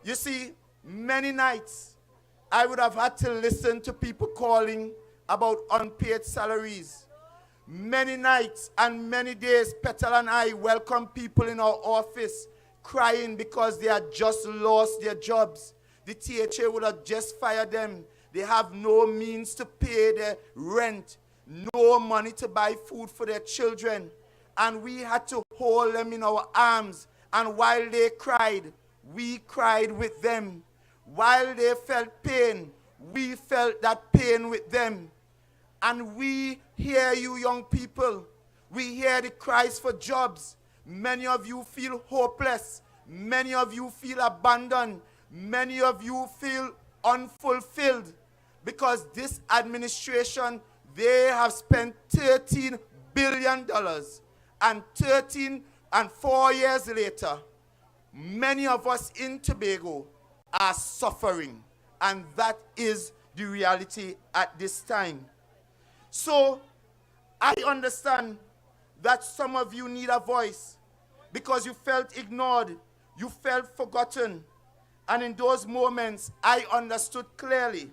You see, many nights I would have had to listen to people calling about unpaid salaries. Many nights and many days, Petal and I welcome people in our office crying because they had just lost their jobs. The THA would have just fired them. They have no means to pay their rent, no money to buy food for their children. And we had to hold them in our arms. And while they cried, we cried with them. While they felt pain, we felt that pain with them. And we hear you, young people. We hear the cries for jobs. Many of you feel hopeless. Many of you feel abandoned. Many of you feel unfulfilled because this administration, they have spent $13 billion. And 4 years later, many of us in Tobago are suffering. And that is the reality at this time. So, I understand that some of you need a voice because you felt ignored, you felt forgotten. And in those moments, I understood clearly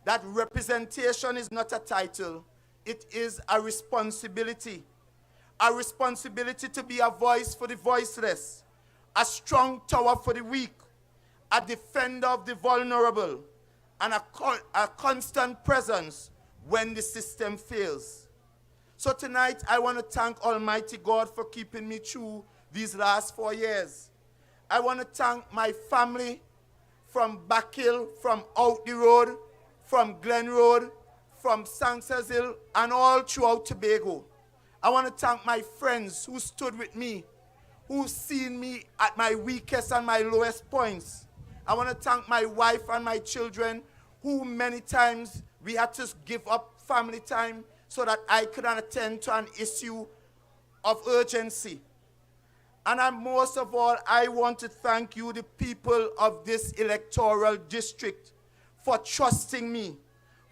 that representation is not a title, it is a responsibility. A responsibility to be a voice for the voiceless, a strong tower for the weak, a defender of the vulnerable, and a constant presence when the system fails. So tonight, I want to thank Almighty God for keeping me through these last 4 years. I want to thank my family from Backhill, from Out the Road, from Glen Road, from Sanchez Hill, and all throughout Tobago. I want to thank my friends who stood with me, who seen me at my weakest and my lowest points. I want to thank my wife and my children, who many times we had to give up family time so that I could attend to an issue of urgency. And most of all, I want to thank you, the people of this electoral district, for trusting me,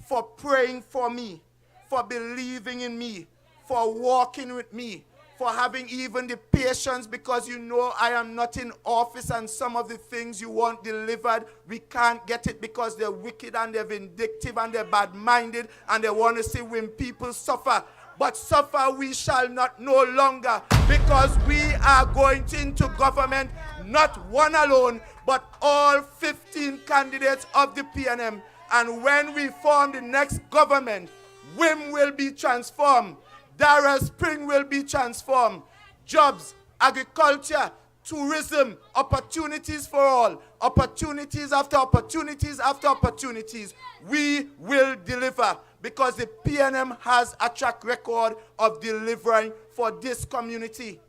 for praying for me, for believing in me, for walking with me, for having even the patience, because you know I am not in office and some of the things you want delivered, we can't get it because they're wicked and they're vindictive and they're bad-minded and they want to see when people suffer. But suffer we shall not no longer, because we are going into government, not one alone, but all 15 candidates of the PNM. And when we form the next government, WIM will be transformed. Darrell Spring will be transformed. Jobs, agriculture, tourism, opportunities for all, opportunities after opportunities after opportunities. We will deliver because the PNM has a track record of delivering for this community.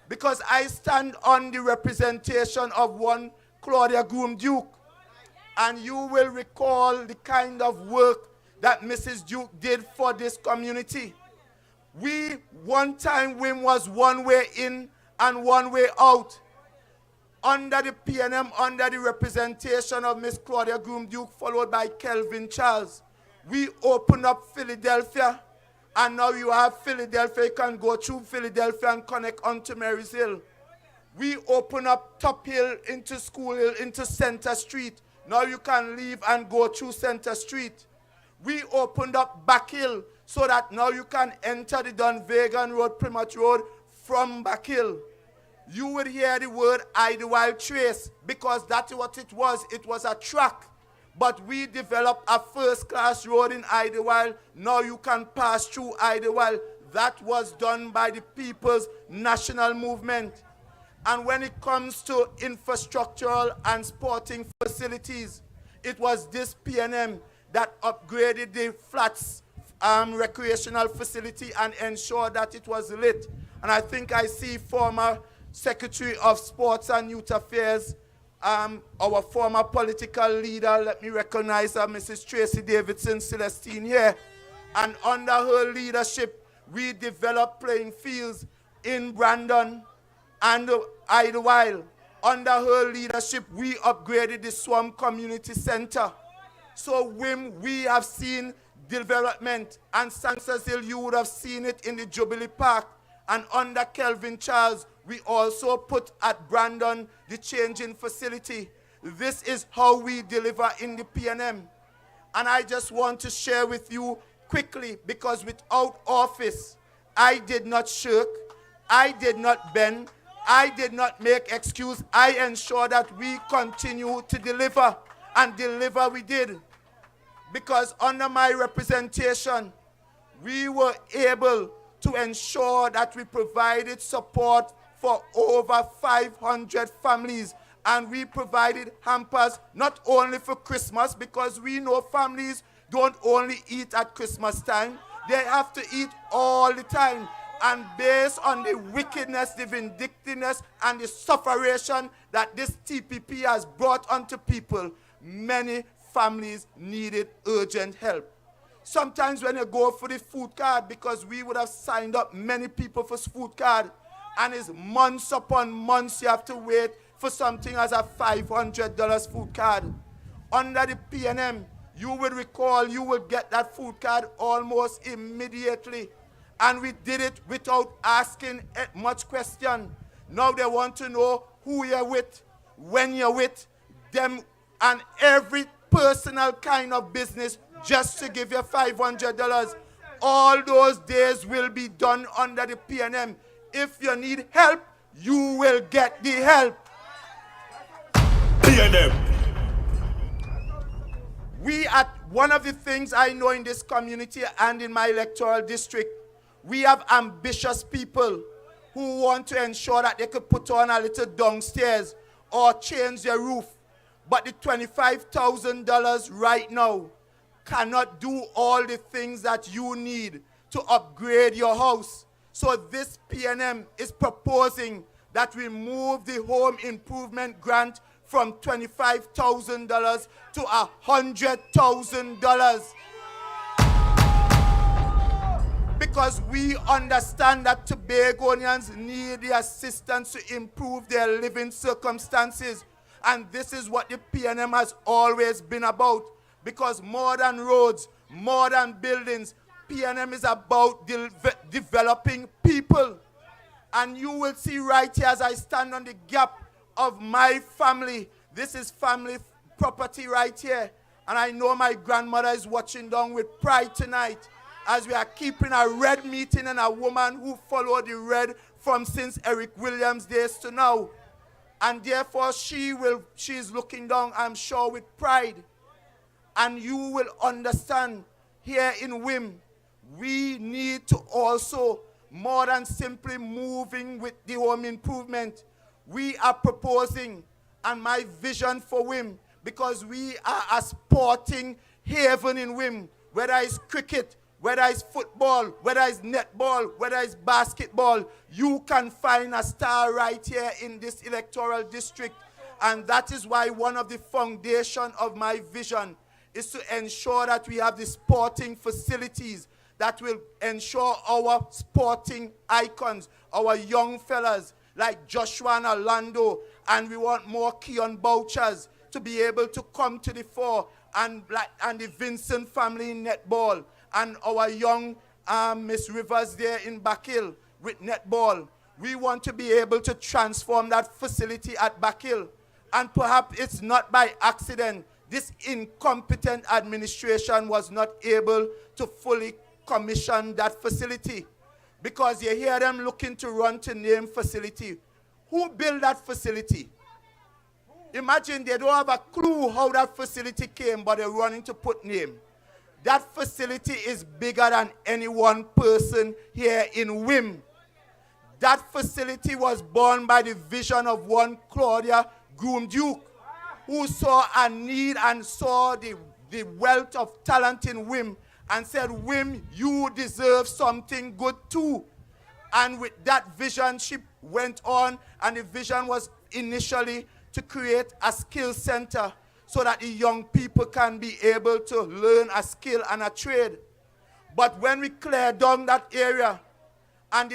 Because I stand on the representation of one Claudia Groom-Duke, and you will recall the kind of work that Mrs. Duke did for this community. One time WIM was one way in and one way out. Under the PNM, under the representation of Miss Claudia Groom-Duke, followed by Kelvin Charles, we opened up Philadelphia, and now you have Philadelphia. You can go through Philadelphia and connect onto Marys Hill. We open up Top Hill into School Hill into Center Street. Now you can leave and go through Center Street. We opened up Backhill so that now you can enter the Dunvegan Road, Plymouth Road from Backhill. You would hear the word Idlewild Trace because that's what it was. It was a track. But we developed a first-class road in Idlewild. Now you can pass through Idlewild. That was done by the People's National Movement. And when it comes to infrastructural and sporting facilities, it was this PNM that upgraded the Flats recreational facility and ensured that it was lit. And I think I see former Secretary of Sports and Youth Affairs, our former political leader, let me recognize her, Mrs. Tracy Davidson Celestine here. And under her leadership, we developed playing fields in Brandon and Idlewild. Under her leadership, we upgraded the Swamp Community Center. So we have seen development, and Sanchez Hill, you would have seen it in the Jubilee Park. And under Kelvin Charles, we also put at Brandon the changing facility. This is how we deliver in the PNM. And I just want to share with you quickly, because without office, I did not shirk, I did not bend, I did not make excuse. I ensure that we continue to deliver, and deliver we did. Because under my representation, we were able to ensure that we provided support for over 500 families. And we provided hampers not only for Christmas, because we know families don't only eat at Christmas time, they have to eat all the time. And based on the wickedness, the vindictiveness, and the sufferation that this TPP has brought onto people, many families needed urgent help. Sometimes when you go for the food card, because we would have signed up many people for food card, and it's months upon months you have to wait for something as a $500 food card. Under the PNM, you will recall you will get that food card almost immediately. And we did it without asking much question. Now they want to know who you're with, when you're with them, and every personal kind of business just to give you $500. All those days will be done under the PNM. If you need help, you will get the help. PNM. We at one of the things I know in this community and in my electoral district, we have ambitious people who want to ensure that they could put on a little downstairs or change their roof. But the $25,000 right now cannot do all the things that you need to upgrade your house. So this PNM is proposing that we move the home improvement grant from $25,000 to $100,000. Because we understand that Tobagonians need the assistance to improve their living circumstances. And this is what the PNM has always been about. Because more than roads, more than buildings, PNM is about developing people. And you will see right here as I stand on the gap of my family. This is family property right here. And I know my grandmother is watching down with pride tonight, as we are keeping a red meeting, and a woman who followed the red from since Eric Williams' days to now. And therefore she is looking down, I'm sure, with pride. And you will understand here in WIM, we need to also, more than simply moving with the home improvement, we are proposing, and my vision for WIM, because we are a sporting haven in WIM, whether it's cricket, whether it's football, whether it's netball, whether it's basketball, you can find a star right here in this electoral district. And that is why one of the foundation of my vision is to ensure that we have the sporting facilities that will ensure our sporting icons, our young fellas like Joshua and Orlando, and we want more Keon Bouchers to be able to come to the fore, and the Vincent family in netball, and our young Miss Rivers there in Backhill with netball. We want to be able to transform that facility at Backhill. And perhaps it's not by accident this incompetent administration was not able to fully commission that facility. Because you hear them looking to run to name facility. Who built that facility? Imagine they don't have a clue how that facility came, but they're running to put name. That facility is bigger than any one person here in WIM. That facility was born by the vision of one Claudia Groom-Duke, who saw a need and saw the wealth of talent in WIM and said, WIM, you deserve something good too. And with that vision, she went on, and the vision was initially to create a skill center so that the young people can be able to learn a skill and a trade. But when we cleared down that area, and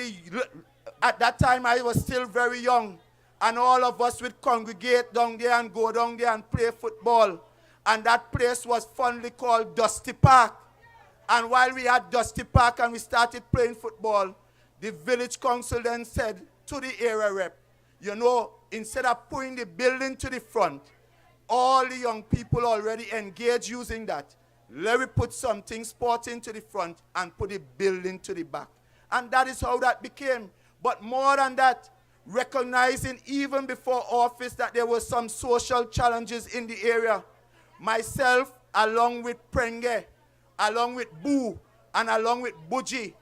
at that time I was still very young, and all of us would congregate down there and go down there and play football. And that place was fondly called Dusty Park. And while we had Dusty Park and we started playing football, the village council then said to the area rep, you know, instead of putting the building to the front, all the young people already engaged using that. Let me put something sporting to the front and put the building to the back. And that is how that became. But more than that, recognizing even before office that there were some social challenges in the area, myself, along with Prenge, along with Boo, and along with Buji,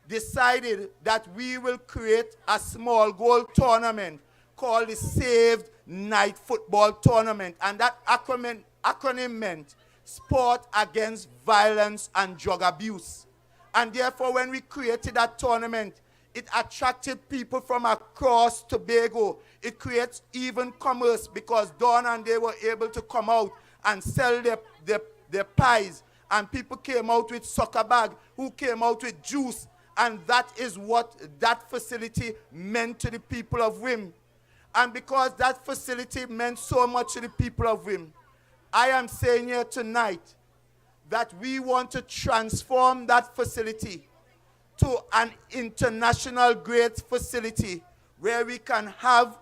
decided that we will create a small goal tournament called the Saved Night Football Tournament. And that acronym meant Sport Against Violence and Drug Abuse. And therefore, when we created that tournament, it attracted people from across Tobago. It creates even commerce because Dawn and they were able to come out and sell their pies. And people came out with soccer bag, who came out with juice. And that is what that facility meant to the people of Wim. And because that facility meant so much to the people of Wim, I am saying here tonight that we want to transform that facility to an international grade facility where we can have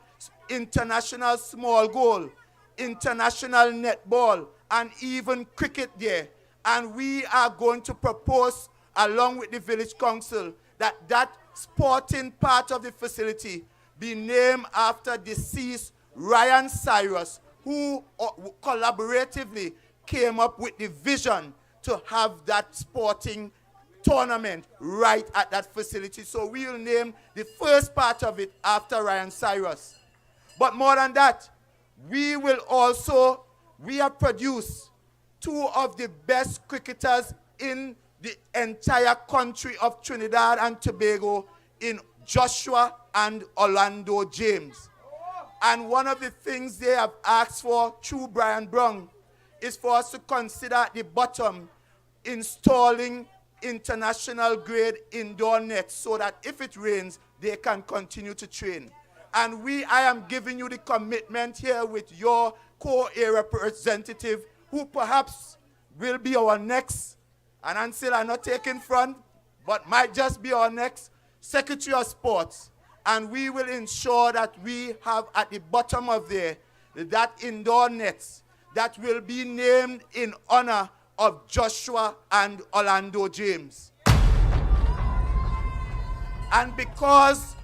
international small goal, international netball, and even cricket there. And we are going to propose, along with the village council, that that sporting part of the facility be named after deceased Ryan Cyrus, who collaboratively came up with the vision to have that sporting tournament right at that facility. So we'll name the first part of it after Ryan Cyrus. But more than that, we have produced two of the best cricketers in the entire country of Trinidad and Tobago in Joshua and Orlando James. And one of the things they have asked for through Brian Brown is for us to consider at the bottom installing international grade indoor nets so that if it rains, they can continue to train. And I am giving you the commitment here with your co-area representative, who perhaps will be our next, and Ansel are not taking front, but might just be our next Secretary of Sports. And we will ensure that we have at the bottom of there that indoor nets that will be named in honor of Joshua and Orlando James. And because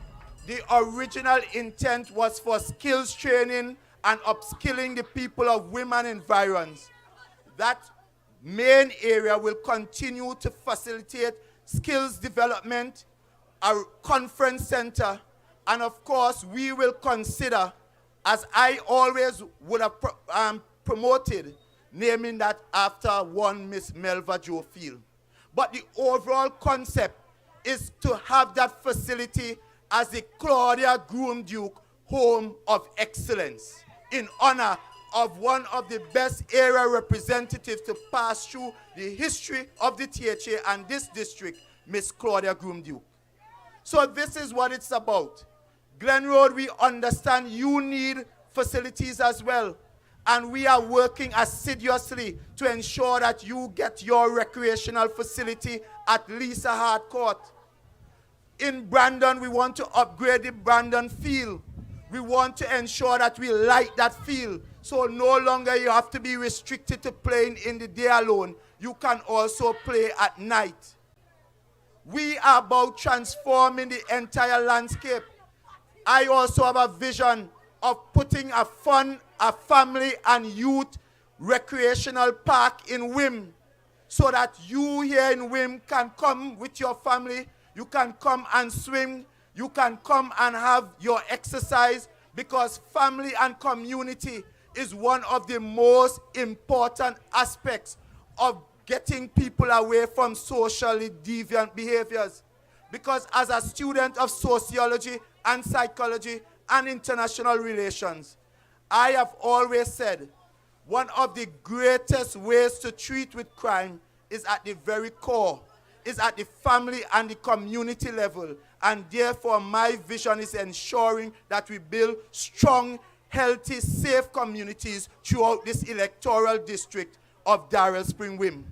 the original intent was for skills training and upskilling the people of women environs, that main area will continue to facilitate skills development, a conference center, and of course we will consider, as I always would have promoted, naming that after one Miss Melva Jo Field. But the overall concept is to have that facility as the Claudia Groom-Duke Home of Excellence in honor of one of the best area representatives to pass through the history of the THA and this district, Miss Claudia Groom-Duke. So this is what it's about. Glen Road, we understand you need facilities as well. And we are working assiduously to ensure that you get your recreational facility at least a hard court. In Brandon, we want to upgrade the Brandon field. We want to ensure that we light that field. So no longer you have to be restricted to playing in the day alone. You can also play at night. We are about transforming the entire landscape. I also have a vision of putting a family and youth recreational park in Wim, so that you here in Wim can come with your family, you can come and swim, you can come and have your exercise, because family and community is one of the most important aspects of getting people away from socially deviant behaviors. Because as a student of sociology and psychology and international relations, I have always said one of the greatest ways to treat with crime is at the very core, is at the family and the community level. And therefore my vision is ensuring that we build strong, healthy, safe communities throughout this electoral district of Darrell Spring Wim.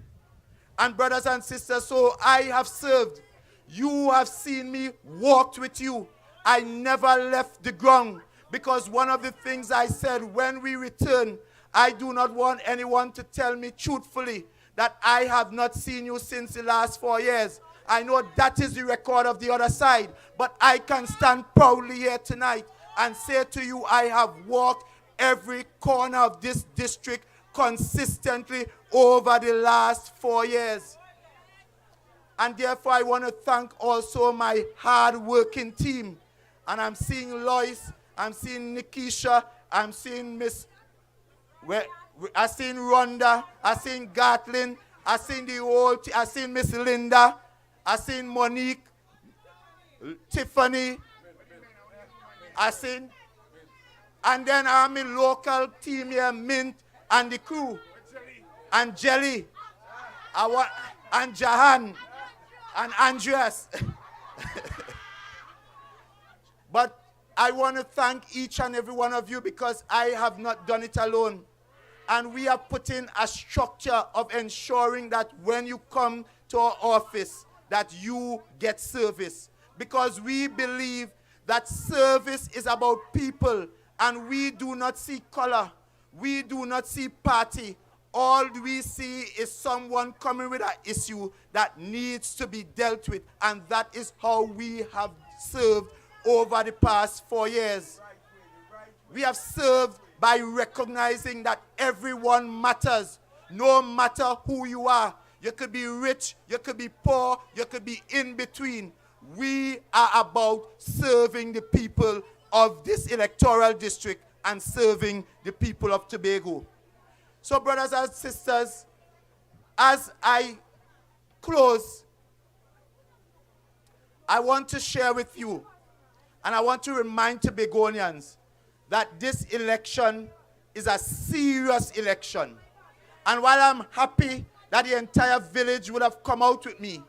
And brothers and sisters, so I have served. You have seen me, walked with you. I never left the ground, because one of the things I said when we return, I do not want anyone to tell me truthfully that I have not seen you since the last 4 years. I know that is the record of the other side, but I can stand proudly here tonight and say to you, I have walked every corner of this district consistently over the last 4 years. And therefore, I want to thank also my hard-working team. And I'm seeing Lois, I'm seeing Nikisha, I'm seeing I seen Rhonda, I seen Gatlin, I seen the whole, I seen Miss Linda, I seen Monique, Tiffany, I seen, and then I'm in local team here, Mint and the crew, and Jelly, and Jahan, and Andreas. But I want to thank each and every one of you because I have not done it alone. And we have put in a structure of ensuring that when you come to our office, that you get service. Because we believe that service is about people, and we do not see color. We do not see party. All we see is someone coming with an issue that needs to be dealt with. And that is how we have served over the past 4 years. We have served by recognizing that everyone matters, no matter who you are. You could be rich, you could be poor, you could be in between. We are about serving the people of this electoral district and serving the people of Tobago. So, brothers and sisters, as I close, I want to share with you, and I want to remind Tobagonians that this election is a serious election. And while I'm happy that the entire village would have come out with me,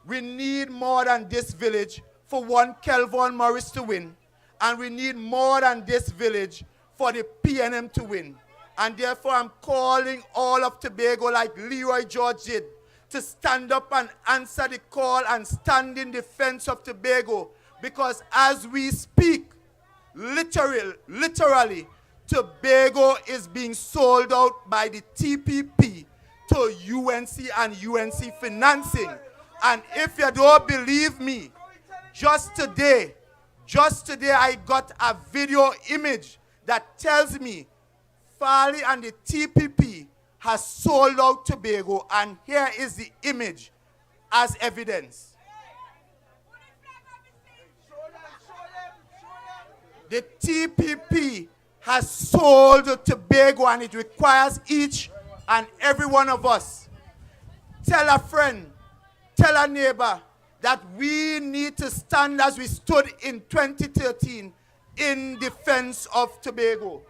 we need more than this village for one Kelvon Morris to win. And we need more than this village for the PNM to win. And therefore, I'm calling all of Tobago, like Leroy George did, to stand up and answer the call and stand in defense of Tobago. Because as we speak, literally, Tobago is being sold out by the TPP to UNC and UNC financing. And if you don't believe me, just today I got a video image that tells me Farley and the TPP has sold out Tobago, and here is the image as evidence. The TPP has sold Tobago, and it requires each and every one of us. Tell a friend, tell a neighbor that we need to stand as we stood in 2013 in defense of Tobago.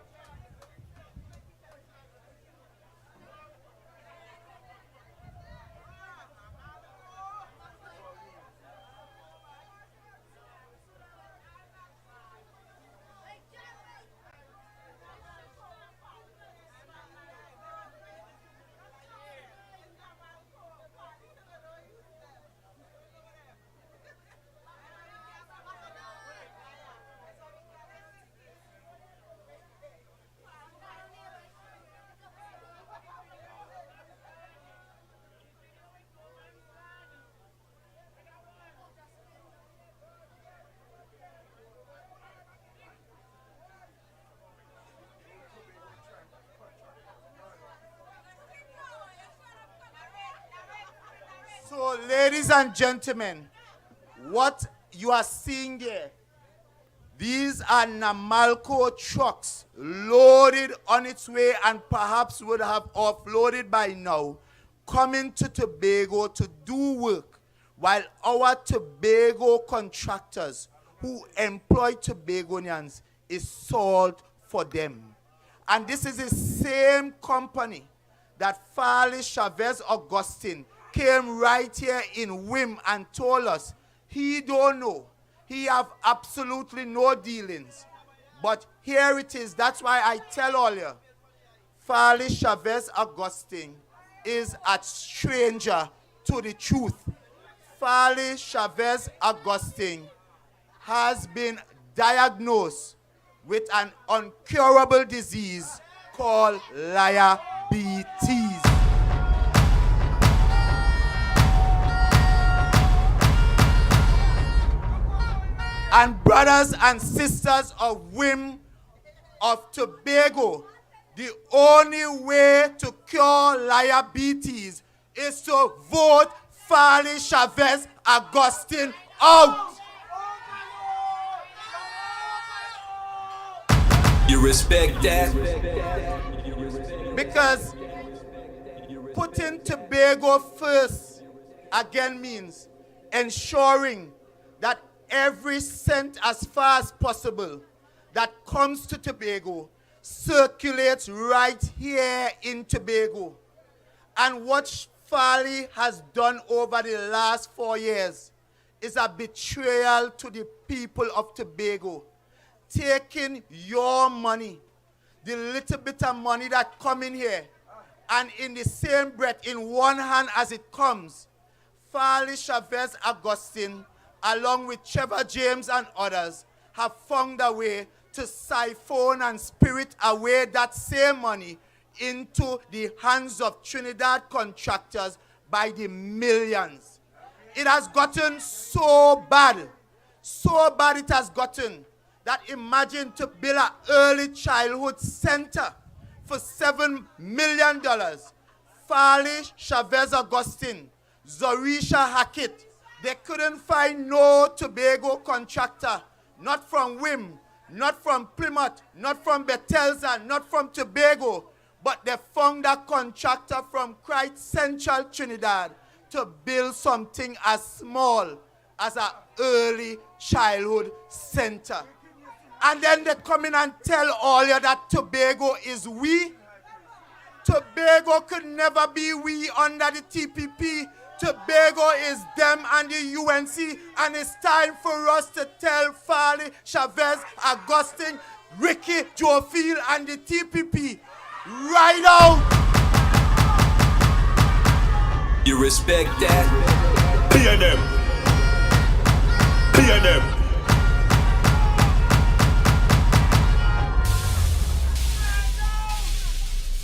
So, ladies and gentlemen, what you are seeing here, these are Namalco trucks loaded on its way and perhaps would have offloaded by now, coming to Tobago to do work, while our Tobago contractors who employ Tobagonians is sold for them. And this is the same company that Farley Chavez Augustine came right here in Wim and told us he don't know. He have absolutely no dealings. But here it is. That's why I tell all you, Farley Chavez Augustine is a stranger to the truth. Farley Chavez Augustine has been diagnosed with an incurable disease called liabilities. And brothers and sisters of 𝐻 of Tobago, the only way to cure liabilities is to vote Farley Chavez Augustine out. You respect that? Because putting Tobago first again means ensuring that every cent as far as possible that comes to Tobago circulates right here in Tobago. And what Farley has done over the last 4 years is a betrayal to the people of Tobago, taking your money, the little bit of money that come in here, and in the same breath, in one hand as it comes, Farley Chavez Augustine, along with Trevor James and others, have found a way to siphon and spirit away that same money into the hands of Trinidad contractors by the millions. It has gotten so bad it has gotten, that imagine to build an early childhood center for $7 million. Farley Chavez Augustine, Zorisha Hackett, they couldn't find no Tobago contractor, not from 𝐻, not from Plymouth, not from Bethesda, not from Tobago, but they found a contractor from Christ Central Trinidad to build something as small as an early childhood center. And then they come in and tell all you that Tobago is we. Tobago could never be we under the TPP. Tobago is them and the UNC, and it's time for us to tell Farley Chavez Augustine, Ricky Jofield, and the TPP right out. You respect that? Clear them. Clear them.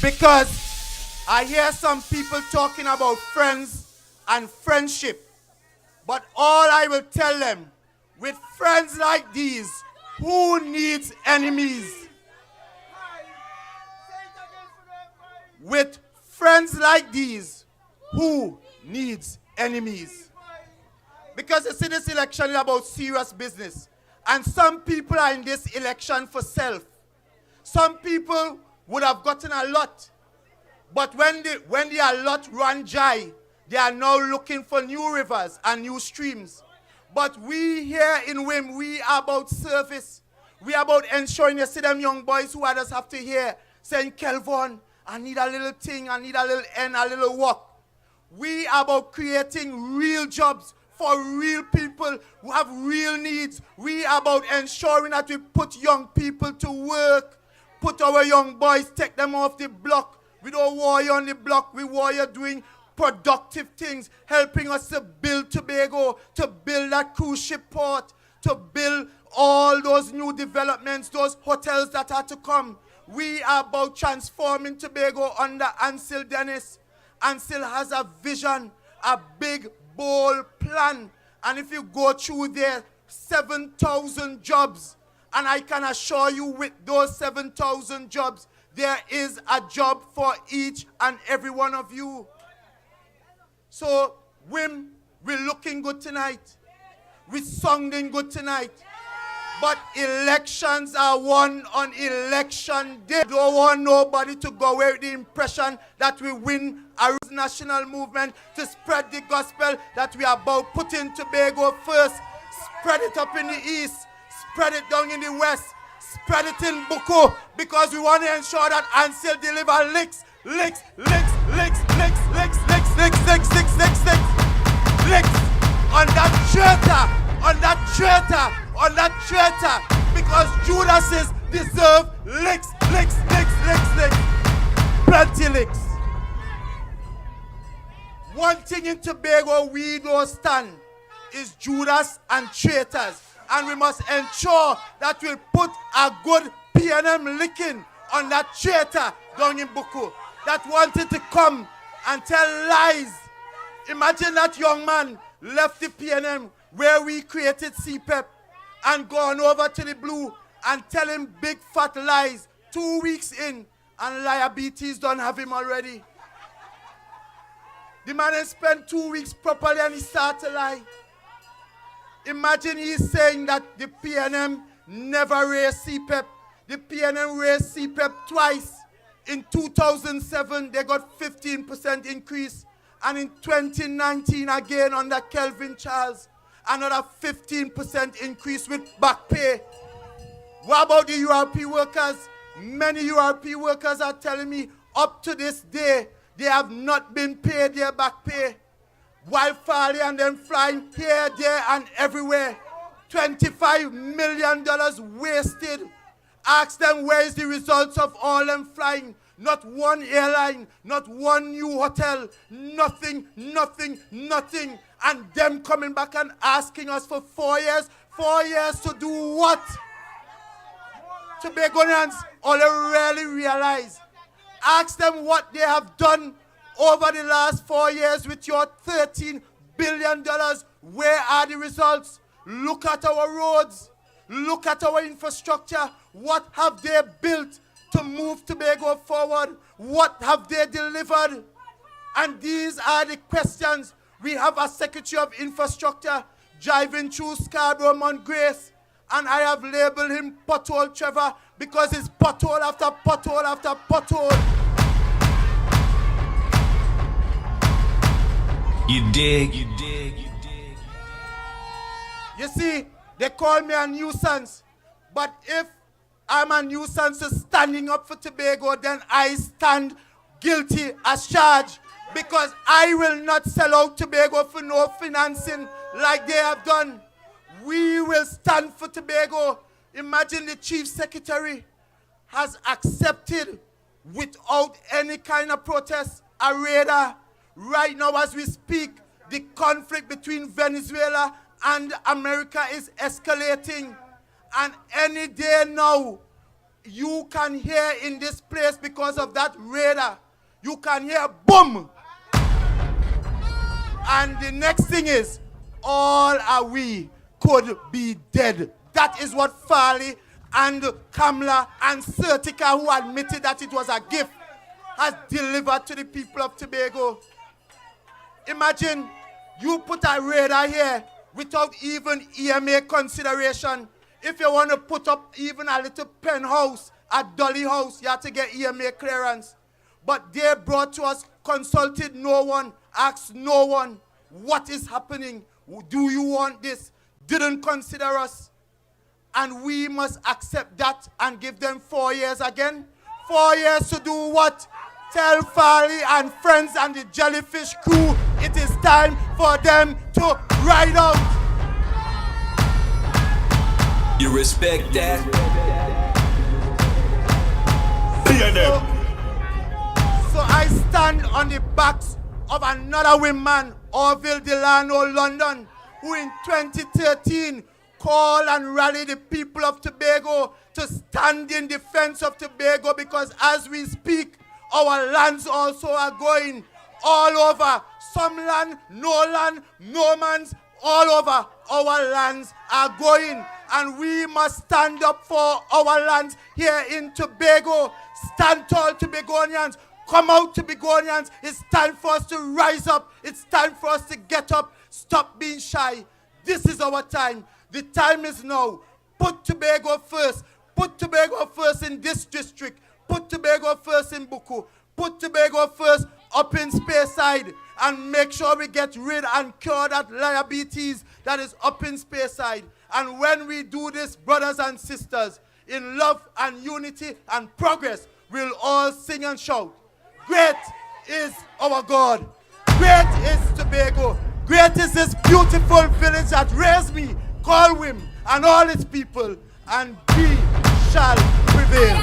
Because I hear some people talking about friends and friendship. But all I will tell them, with friends like these, who needs enemies? With friends like these, who needs enemies? Because you see, this election is about serious business. And some people are in this election for self. Some people would have gotten a lot. But when the allot run dry, they are now looking for new rivers and new streams. But we here in 𝐻, we are about service. We are about ensuring, you see them young boys who others have to hear, saying, Kelvon, I need a little thing, I need a little end, a little work. We are about creating real jobs for real people who have real needs. We are about ensuring that we put young people to work, put our young boys, take them off the block. We don't warrior on the block, we warrior doing productive things, helping us to build Tobago, to build that cruise ship port, to build all those new developments, those hotels that are to come. We are about transforming Tobago under Ansel Dennis. Ansel has a vision, a big, bold plan. And if you go through there, 7,000 jobs. And I can assure you with those 7,000 jobs, there is a job for each and every one of you. So, 𝐻, we're looking good tonight. We're sounding good tonight. But elections are won on election day. Don't want nobody to go away with the impression that we win a national movement to spread the gospel that we are about putting Tobago first. Spread it up in the east. Spread it down in the west. Spread it in Buko, because we want to ensure that Ansel deliver licks on that traitor, because Judases deserve licks. Plenty licks. One thing in Tobago we don't stand is Judas and traitors. And we must ensure that we put a good P&M licking on that traitor down in Buku that wanted to come and tell lies. Imagine that young man left the PNM where we created CPEP and gone over to the Blue and telling big fat lies 2 weeks in, and liabilities don't have him already. The man has spent 2 weeks properly and he started to lie. Imagine he's saying that the PNM never raised CPEP. The PNM raised CPEP twice. In 2007, they got 15% increase. And in 2019, again under Kelvin Charles, another 15% increase with back pay. What about the URP workers? Many URP workers are telling me up to this day, they have not been paid their back pay. While Farley and them flying here, there, and everywhere. $25 million wasted. Ask them where is the results of all them flying. Not one airline, not one new hotel, nothing, nothing, nothing. And them coming back and asking us for 4 years. 4 years to do what? Tobagonians, all they really realize. Ask them what they have done over the last 4 years with your $13 billion. Where are the results? Look at our roads. Look at our infrastructure. What have they built to move Tobago forward? What have they delivered? And these are the questions. We have a Secretary of Infrastructure driving through Scarborough, Mount Grace, and I have labeled him Pothole Trevor because it's pothole after pothole after pothole. You dig? You see, they call me a nuisance, but if I'm a nuisance to standing up for Tobago, then I stand guilty as charged because I will not sell out Tobago for no financing like they have done. We will stand for Tobago. Imagine the Chief Secretary has accepted without any kind of protest a radar. Right now as we speak, the conflict between Venezuela and America is escalating. And any day now, you can hear in this place because of that radar, you can hear boom. And the next thing is, all are we could be dead. That is what Farley and Kamla and Sertica, who admitted that it was a gift, has delivered to the people of Tobago. Imagine you put a radar here without even EMA consideration. If you want to put up even a little penthouse, a dolly house, you have to get EMA clearance. But they brought to us, consulted no one, asked no one, what is happening? Do you want this? Didn't consider us. And we must accept that and give them 4 years again. 4 years to do what? Tell Farley and friends and the Jellyfish crew it is time for them to ride out. You respect that? So I stand on the backs of another woman, Orville Delano London, who in 2013 called and rallied the people of Tobago to stand in defense of Tobago, because as we speak, our lands also are going all over. Some land, no man's, all over. Our lands are going, and we must stand up for our lands here in Tobago. Stand tall, Tobagonians. Come out, Tobagonians. It's time for us to rise up. It's time for us to get up. Stop being shy. This is our time. The time is now. Put Tobago first. Put Tobago first in this district. Put Tobago first in Buku. Put Tobago first up in Speyside. And make sure we get rid and cure that liabilities that is up in Speyside. And when we do this, brothers and sisters, in love and unity and progress, we'll all sing and shout, great is our God. Great is Tobago. Great is this beautiful village that raised me, 𝐂𝐨𝐦, and all its people. And we shall prevail.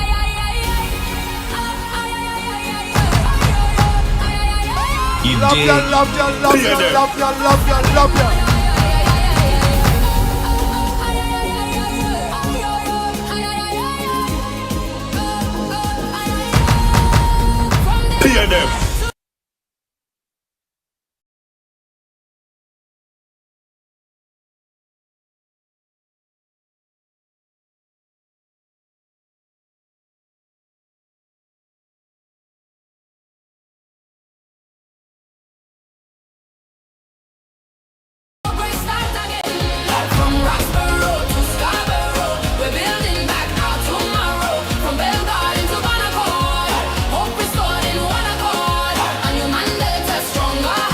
Love you, love you, love you, love you, love you, love you. Hear them.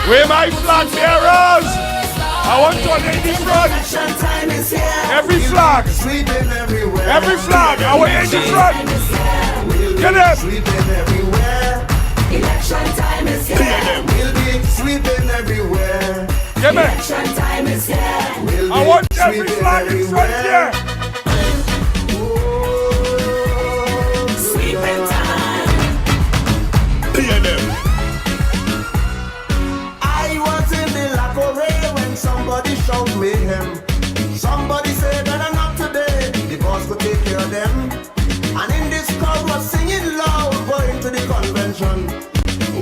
Where my flag bearers? I want to lay the front. Every flag. Every flag. I want in the front. Get it. Election time is here. We'll be sweeping everywhere. Get me. Election time is here. I want every flag in front here. Sweeping time. Hear them. Somebody shout mayhem. Somebody say better not today. The boss could take care of them. And in this crowd was singing loud, going to the convention.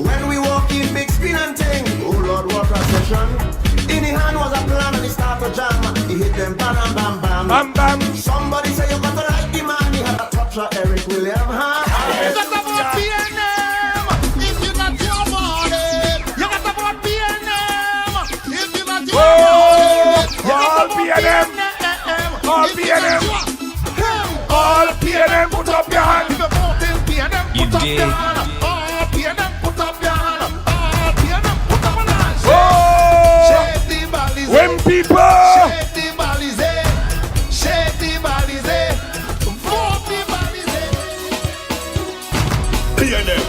When we walk in big screen and ting, oh Lord, what a session. In the hand was a plan and he start to jam. He hit them bam bam bam bam bam. Somebody say you got to like the man. He had a touch of Eric William. You got about PNM. If you got your money, you got about PNM. All PNM, all PNM, all PNM, put up your hand. You dig? All PNM, put up your hand. All PNM, put up your hand. Oh, when people, shake the balize, shake the balize, vote the balize. PNM.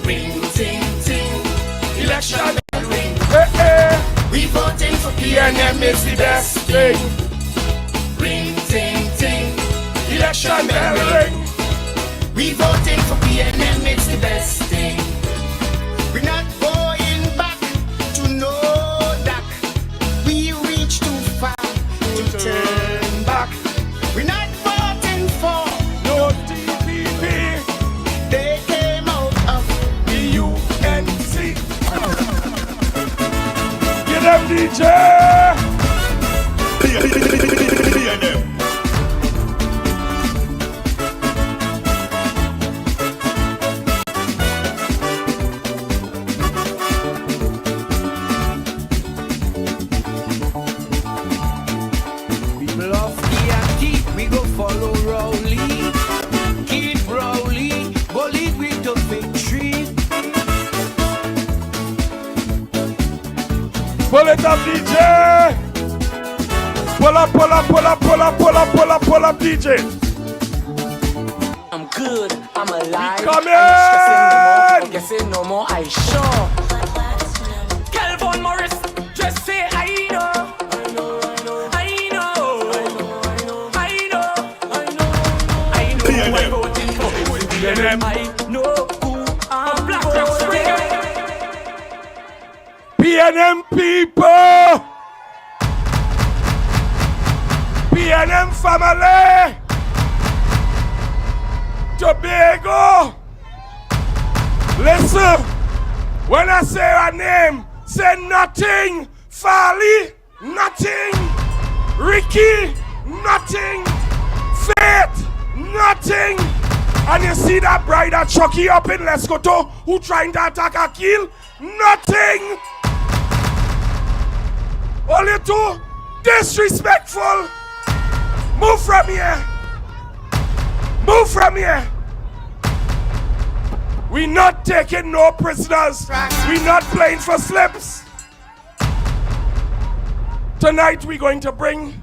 Ring, ting, ting, election. We voting for PNM is the best thing. Ring, ting, ting, Election bell ring. We voting for PNM, it's the best thing. We're not going back to no duck. We reach too far to turn back. We're not voting for No TPP. they came out of the UNC. Get them DJ. Hear them. People of Yankee, we go follow Rowley. Keep Rowley, go lead with the victory. Pull it up, DJ. Pull up, pull up, pull up, pull up, pull up, pull up, pull up, DJ. I'm good, I'm alive. Come I'm in. guessing no more, I sure. Calvin Morris, just say I know. I know, I know, I know, I know, I know. PNM. I'm voting for PNM. I know who I'm voting. PNM people. PNM family. Tobago. Listen, when I say her name, say nothing. Farley, nothing. Ricky, nothing. Faith, nothing. And you see that bride that Chucky up in Lescoto who trying to attack a kill? Nothing. Only too disrespectful. Move from here. Move from here. We not taking no prisoners. We not playing for slips. Tonight we're going to bring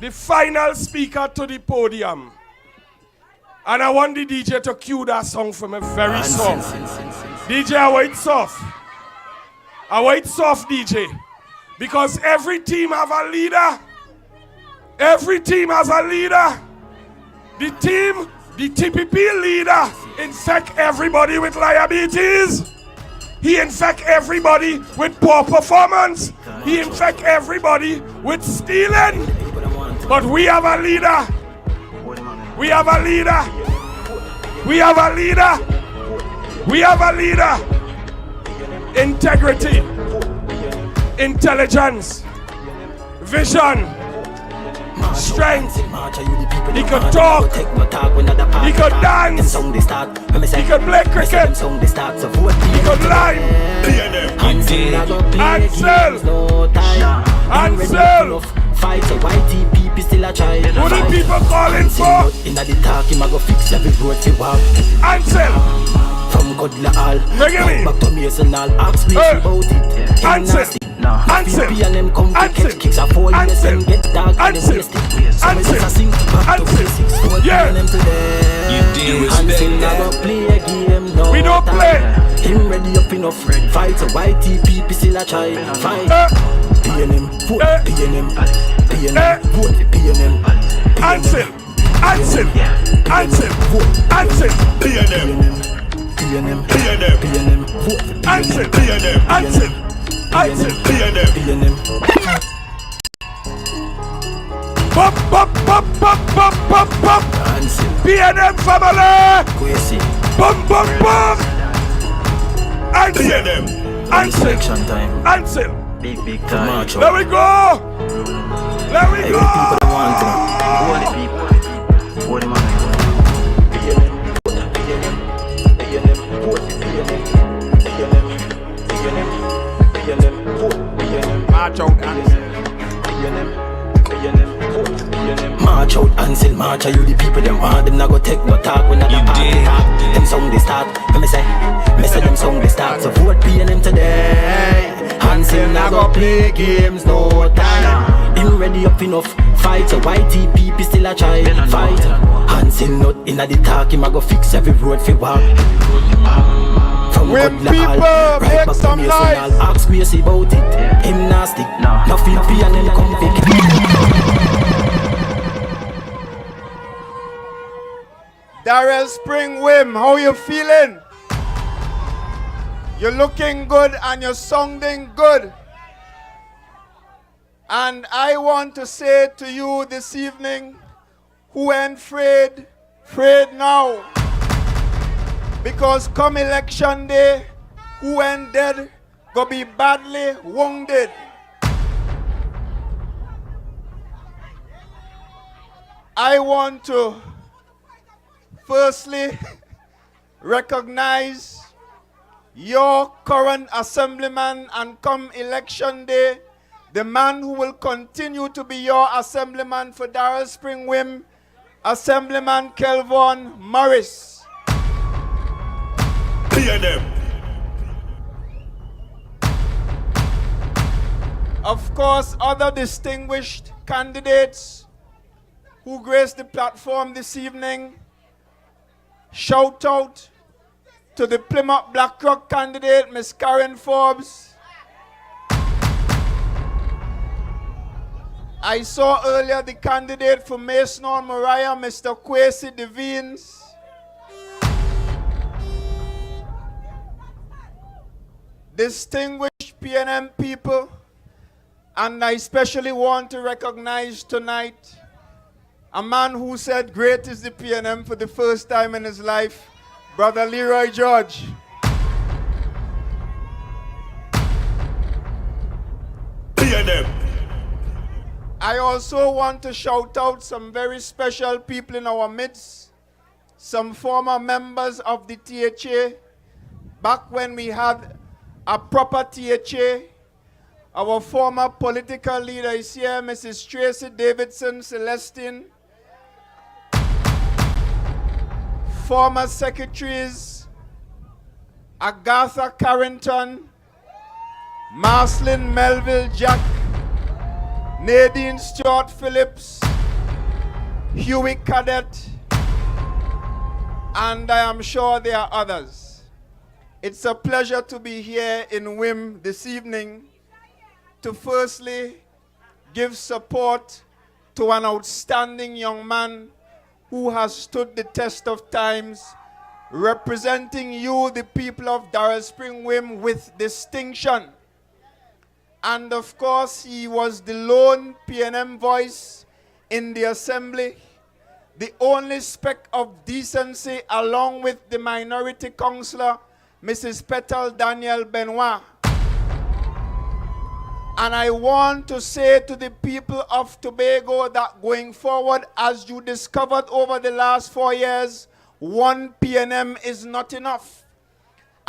the final speaker to the podium. And I want the DJ to cue that song for me very soft. DJ, I wait soft. I wait soft, DJ. Because every team have a leader. Every team has a leader. The team, the TPP leader, infect everybody with liabilities. He infect everybody with poor performance. He infect everybody with stealing. But we have a leader. We have a leader. We have a leader. We have a leader. Integrity, intelligence, vision, strength. He could talk. He could dance. He could play cricket. He could lie. Ansel. Fight a white people still a try. Who the people calling for? In the talk, him a go fix every road fi walk. Ansel. From God la all. Bring him in. Back to me and all. Ask me about it. Ansel. Ansel. P&M come to catch kicks. A 4 years and get dark and them waste it. Some is a sing back to basics. Yeah. P&M today. You did respect Ansel never play a game. No We don't play. Him ready up enough. Fight a white people still a try. Fight. P&M, vote P&M, P&M, vote P&M. Ansel, Ansel, Ansel, Ansel, P&M, P&M, P&M, P&M, vote Ansel, P&M, Ansel, Ansel, P&M, P&M. Pop, pop, pop, pop, pop, pop, pop. Ansel, P&M family. Kwesi, Bum, bum, bum. Ansel, P&M, Ansel, election time, Ansel. big time. March Let out. we go. Let we Every go. people that want to. All the people, for the man. P&M, vote P&M, P&M, vote P&M, P&M, P&M, P&M, vote P&M. March out, Ansel. March out, Ansel, march out, you the people them want them not go take no talk when the party talk. Them song they start, me say them song they start. So vote P&M today. Ansel not go play games no time. Him ready up enough, fight so white people still a try. Fight, Ansel not inna the talk, him a go fix every road fi walk. When people make some noise, ask me about it. Him nasty, no feel P&M come pick. Darrell Spring Wim, how you feeling? You're looking good and you're sounding good. And I want to say to you this evening, who ain't afraid, afraid now. Because come election day, who ain't dead, go be badly wounded. I want to firstly recognize your current assemblyman, and come election day, the man who will continue to be your assemblyman for Darrell Spring Wim, Assemblyman Kelvon Morris. P&M, Of course, other distinguished candidates who grace the platform this evening. Shout out to the Plymouth Blackrock candidate, Miss Karen Forbes. I saw earlier the candidate for Mason or Mariah, Mr. Kwesi Devines. Distinguished P&M people, and I especially want to recognize tonight a man who said great is the P&M for the first time in his life, Brother Leroy George. P&M, I also want to shout out some very special people in our midst, some former members of the THA, back when we had a proper THA. Our former political leader is here, Mrs. Tracy Davidson Celestine. Former secretaries, Agatha Carrington, Marcelin Melville Jack, Nadine Stewart Phillips, Huey Cadet, and I am sure there are others. It's a pleasure to be here in WIM this evening to firstly give support to an outstanding young man who has stood the test of times, representing you, the people of Darrell Spring WIM, with distinction. And of course, he was the lone P&M voice in the assembly, the only speck of decency, along with the minority councillor, Mrs. Petal Daniel Benoit. And I want to say to the people of Tobago that going forward, as you discovered over the last 4 years, 1 PNM is not enough.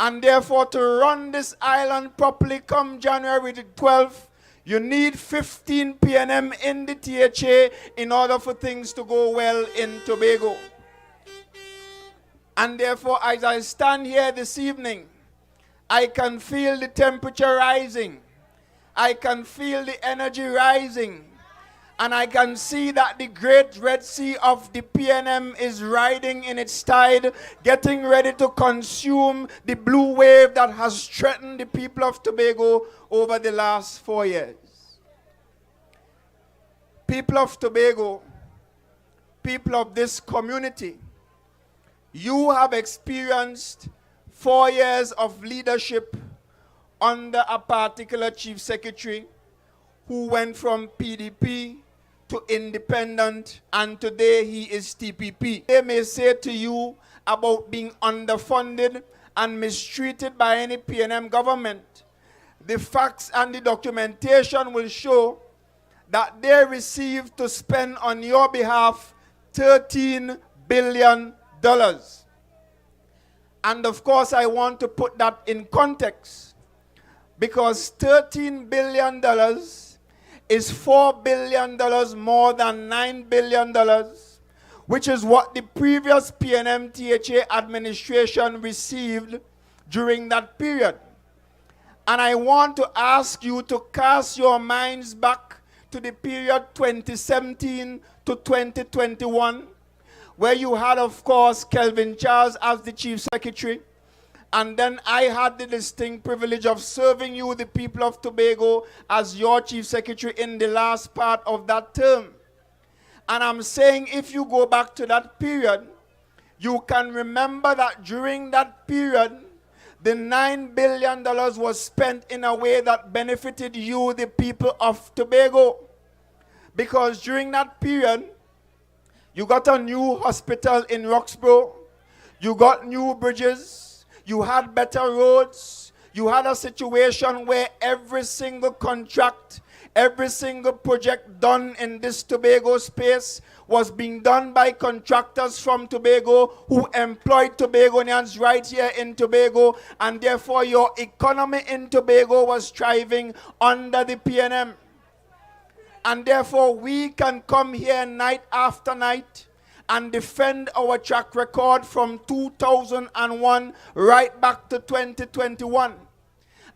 And therefore, to run this island properly come January the 12th, you need 15 PNM in the THA in order for things to go well in Tobago. And therefore, as I stand here this evening, I can feel the temperature rising. I can feel the energy rising. And I can see that the great Red Sea of the PNM is riding in its tide, getting ready to consume the blue wave that has threatened the people of Tobago over the last 4 years. People of Tobago, people of this community, you have experienced 4 years of leadership under a particular chief secretary who went from PDP to independent, and today he is TPP. They may say to you about being underfunded and mistreated by any PNM government. The facts and the documentation will show that they received to spend on your behalf $13 billion. And of course, I want to put that in context, because $13 billion is $4 billion more than $9 billion, which is what the previous PNM THA administration received during that period. And I want to ask you to cast your minds back to the period 2017 to 2021, where you had, of course, Kelvin Charles as the chief secretary. And then I had the distinct privilege of serving you, the people of Tobago, as your chief secretary in the last part of that term. And I'm saying, if you go back to that period, you can remember that during that period, the $9 billion was spent in a way that benefited you, the people of Tobago. Because during that period, you got a new hospital in Roxborough, you got new bridges, you had better roads, you had a situation where every single contract, every single project done in this Tobago space was being done by contractors from Tobago who employed Tobagonians right here in Tobago, and therefore your economy in Tobago was thriving under the PNM. And therefore we can come here night after night and defend our track record from 2001 right back to 2021.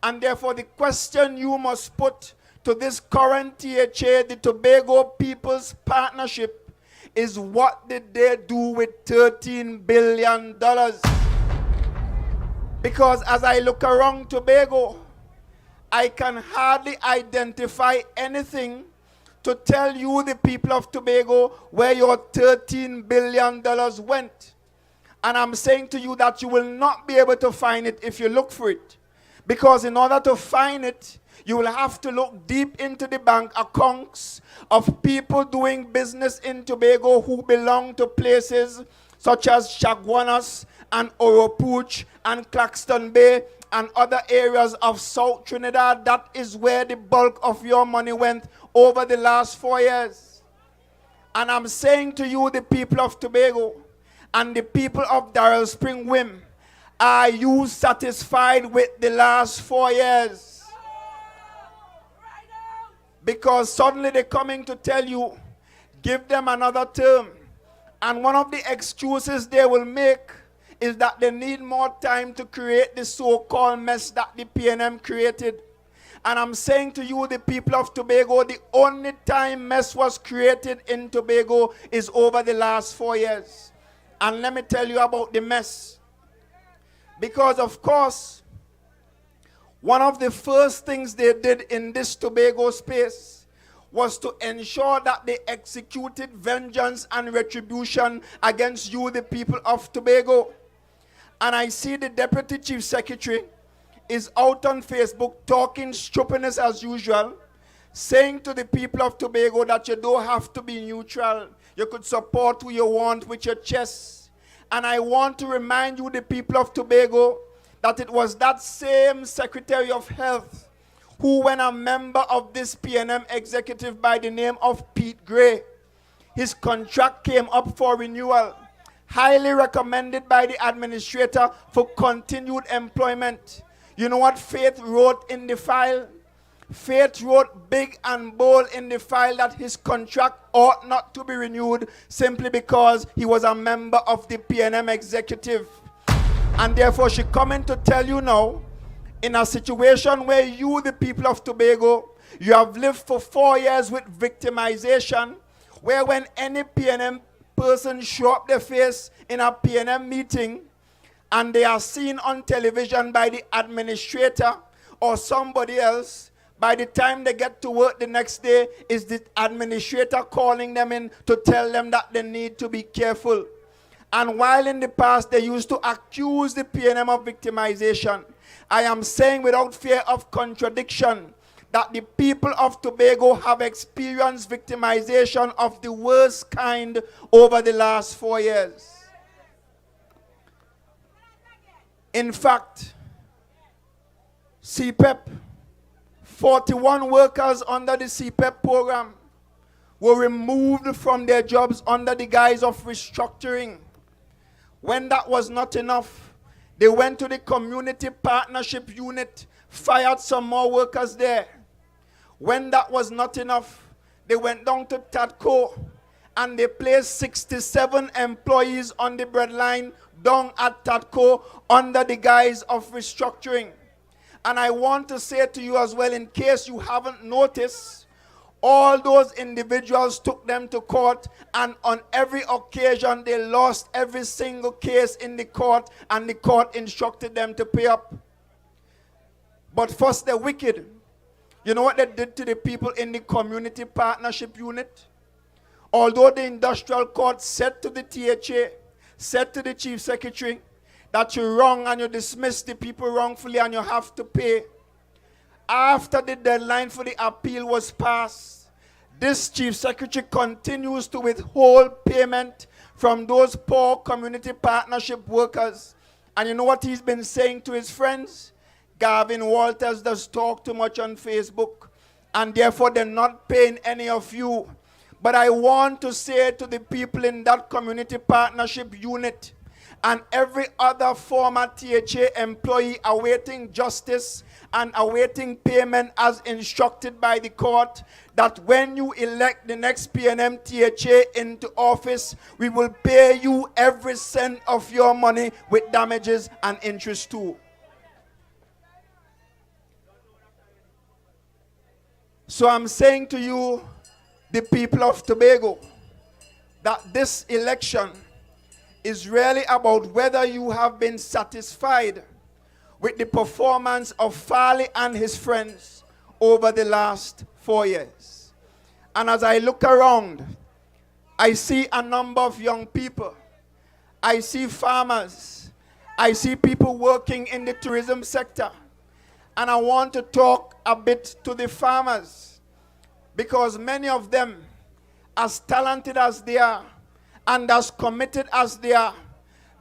And therefore the question you must put to this current THA, the Tobago People's Partnership, is what did they do with $13 billion? Because as I look around Tobago, I can hardly identify anything to tell you, the people of Tobago, where your $13 billion went. And I'm saying to you that you will not be able to find it if you look for it. Because in order to find it, you will have to look deep into the bank accounts of people doing business in Tobago who belong to places such as Chaguanas and Oropouche and Claxton Bay and other areas of South Trinidad. That is where the bulk of your money went over the last 4 years. And I'm saying to you, the people of Tobago and the people of Darrell Spring Wim, are you satisfied with the last 4 years? Because suddenly they're coming to tell you, give them another term. And one of the excuses they will make is that they need more time to create the so-called mess that the PNM created. And I'm saying to you, the people of Tobago, the only time mess was created in Tobago is over the last 4 years. And let me tell you about the mess. Because of course, one of the first things they did in this Tobago space was to ensure that they executed vengeance and retribution against you, the people of Tobago. And I see the Deputy Chief Secretary is out on Facebook talking stupidness as usual, saying to the people of Tobago that you don't have to be neutral. You could support who you want with your chest. And I want to remind you, the people of Tobago, that it was that same Secretary of Health who, when a member of this PNM executive by the name of Pete Gray, his contract came up for renewal, highly recommended by the administrator for continued employment. You know what Faith wrote in the file? Faith wrote big and bold in the file that his contract ought not to be renewed simply because he was a member of the PNM executive. And therefore she coming to tell you now, in a situation where you, the people of Tobago, you have lived for 4 years with victimization, where when any PNM person show up their face in a PNM meeting and they are seen on television by the administrator or somebody else, by the time they get to work the next day, is the administrator calling them in to tell them that they need to be careful. And while in the past they used to accuse the PNM of victimization, I am saying without fear of contradiction that the people of Tobago have experienced victimization of the worst kind over the last 4 years. In fact, CPEP, 41 workers under the CPEP program were removed from their jobs under the guise of restructuring. When that was not enough, they went to the community partnership unit, fired some more workers there. When that was not enough, they went down to TADCO and they placed 67 employees on the breadline down at TADCO under the guise of restructuring. And I want to say to you as well, in case you haven't noticed, all those individuals took them to court, and on every occasion they lost every single case in the court, and the court instructed them to pay up. But first the wicked, you know what they did to the people in the community partnership unit? Although the industrial court said to the THA, said to the chief secretary, that you're wrong and you dismiss the people wrongfully and you have to pay, after the deadline for the appeal was passed, this chief secretary continues to withhold payment from those poor community partnership workers. And you know what he's been saying to his friends? Gavin Walters does talk too much on Facebook, and therefore they're not paying any of you. But I want to say to the people in that community partnership unit and every other former THA employee awaiting justice and awaiting payment as instructed by the court, that when you elect the next PNM THA into office, we will pay you every cent of your money with damages and interest too. So I'm saying to you, the people of Tobago, that this election is really about whether you have been satisfied with the performance of Farley and his friends over the last 4 years. And as I look around, I see a number of young people. I see farmers. I see people working in the tourism sector. And I want to talk a bit to the farmers, because many of them, as talented as they are and as committed as they are,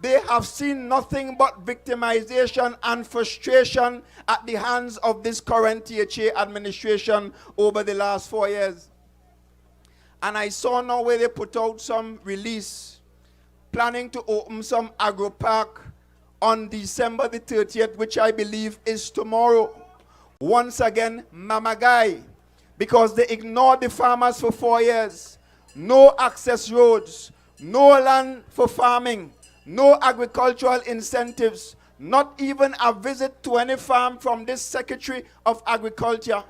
they have seen nothing but victimization and frustration at the hands of this current THA administration over the last 4 years. And I saw now where they put out some release planning to open some agro park on December the 30th, which I believe is tomorrow. Once again, Mama Guy, because they ignored the farmers for 4 years. No access roads, no land for farming, no agricultural incentives, not even a visit to any farm from this Secretary of Agriculture.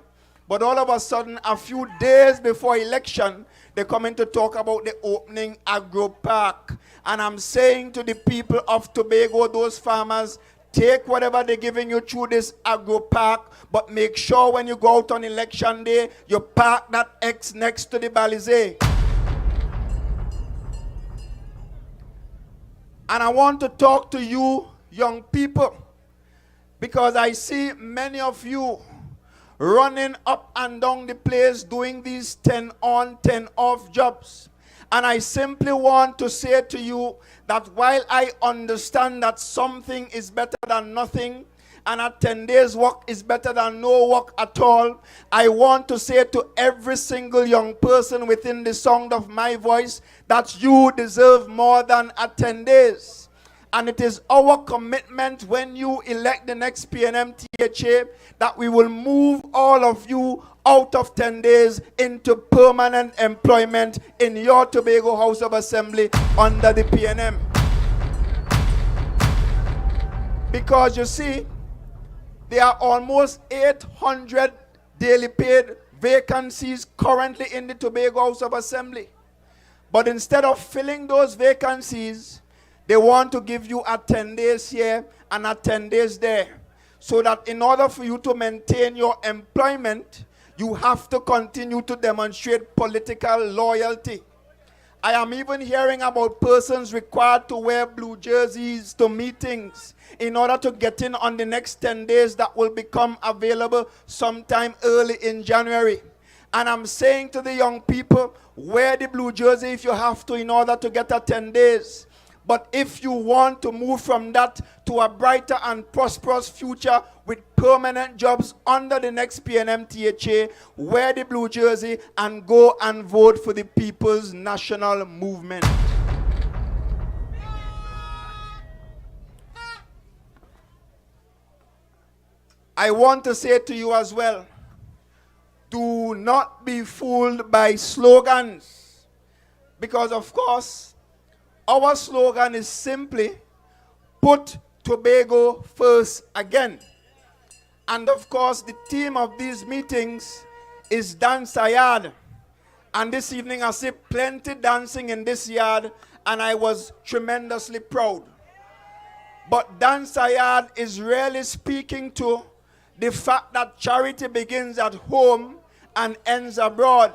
But all of a sudden, a few days before election, they come in to talk about the opening agro park. And I'm saying to the people of Tobago, those farmers, take whatever they're giving you through this agro park, but make sure when you go out on election day, you park that X next to the Balizé. And I want to talk to you, young people, because I see many of you running up and down the place doing these 10 on, 10 off jobs. And I simply want to say to you that while I understand that something is better than nothing, and a 10 days work is better than no work at all, I want to say to every single young person within the sound of my voice that you deserve more than a 10 days. And it is our commitment when you elect the next PNM-THA that we will move all of you out of 10 days into permanent employment in your Tobago House of Assembly under the PNM. Because you see, there are almost 800 daily paid vacancies currently in the Tobago House of Assembly. But instead of filling those vacancies, they want to give you a 10 days here and a 10 days there. So that in order for you to maintain your employment, you have to continue to demonstrate political loyalty. I am even hearing about persons required to wear blue jerseys to meetings in order to get in on the next 10 days that will become available sometime early in January. And I'm saying to the young people, wear the blue jersey if you have to in order to get a 10 days. But if you want to move from that to a brighter and prosperous future with permanent jobs under the next PNM-THA, wear the blue jersey and go and vote for the People's National Movement. I want to say to you as well, do not be fooled by slogans. Because of course, our slogan is simply, put Tobago first again. And of course, the theme of these meetings is Dance a Yard. And this evening I see plenty dancing in this yard, and I was tremendously proud. But Dance a Yard is really speaking to the fact that charity begins at home and ends abroad.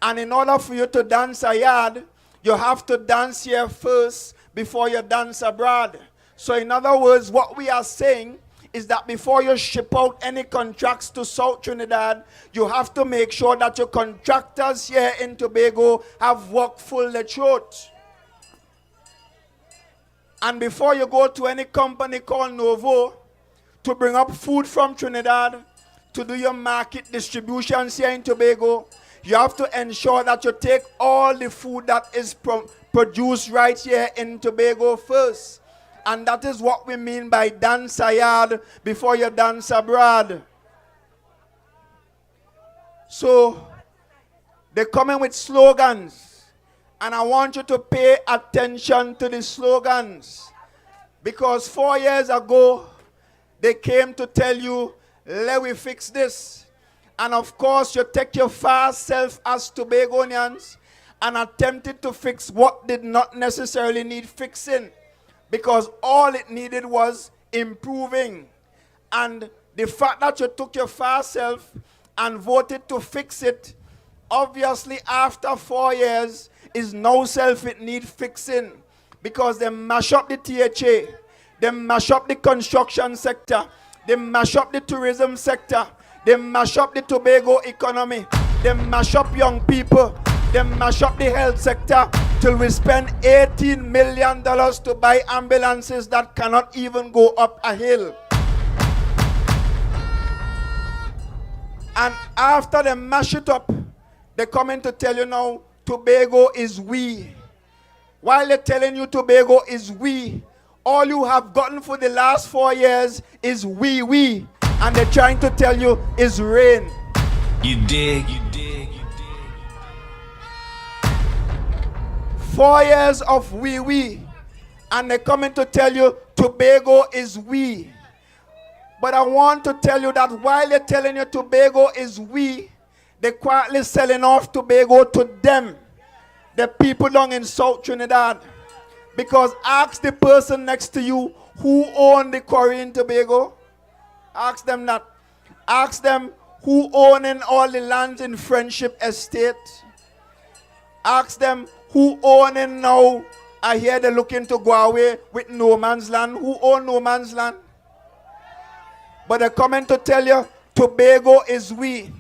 And in order for you to dance a yard, you have to dance here first before you dance abroad. So in other words, what we are saying is that before you ship out any contracts to South Trinidad, you have to make sure that your contractors here in Tobago have worked full the throat. And before you go to any company called Novo to bring up food from Trinidad to do your market distributions here in Tobago, you have to ensure that you take all the food that is produced right here in Tobago first. And that is what we mean by dance a yard before you dance abroad. So, they come in with slogans. And I want you to pay attention to the slogans. Because 4 years ago, they came to tell you, let me fix this. And of course, you take your fast self as Tobagonians and attempted to fix what did not necessarily need fixing, because all it needed was improving. And the fact that you took your fast self and voted to fix it, obviously after 4 years, is now self it need fixing, because they mash up the THA, they mash up the construction sector, they mash up the tourism sector, they mash up the Tobago economy, they mash up young people, they mash up the health sector, till we spend $18 million to buy ambulances that cannot even go up a hill. And after they mash it up, they come in to tell you now, Tobago is we. While they're telling you Tobago is we, all you have gotten for the last 4 years is we. And they're trying to tell you is rain. You dig, you dig, you dig. 4 years of we. And they're coming to tell you Tobago is we. But I want to tell you that while they're telling you Tobago is we, they're quietly selling off Tobago to them, the people down in South Trinidad. Because ask the person next to you who owned the quarry in Tobago. Ask them that. Ask them who owning all the lands in Friendship Estate. Ask them who owning now. I hear they're looking to go away with no man's land. Who own no man's land? But they're coming to tell you Tobago is we.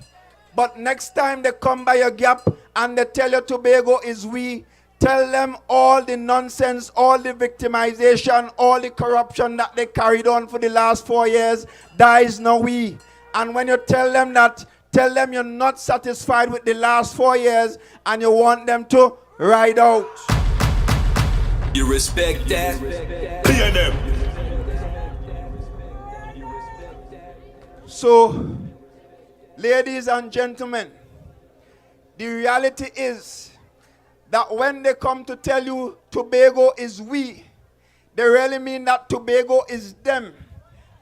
But next time they come by your gap and they tell you Tobago is we, tell them all the nonsense, all the victimization, all the corruption that they carried on for the last 4 years, dies now we. And when you tell them that, tell them you're not satisfied with the last 4 years and you want them to ride out. You respect that? Pay them. So, ladies and gentlemen, the reality is that when they come to tell you Tobago is we, they really mean that Tobago is them.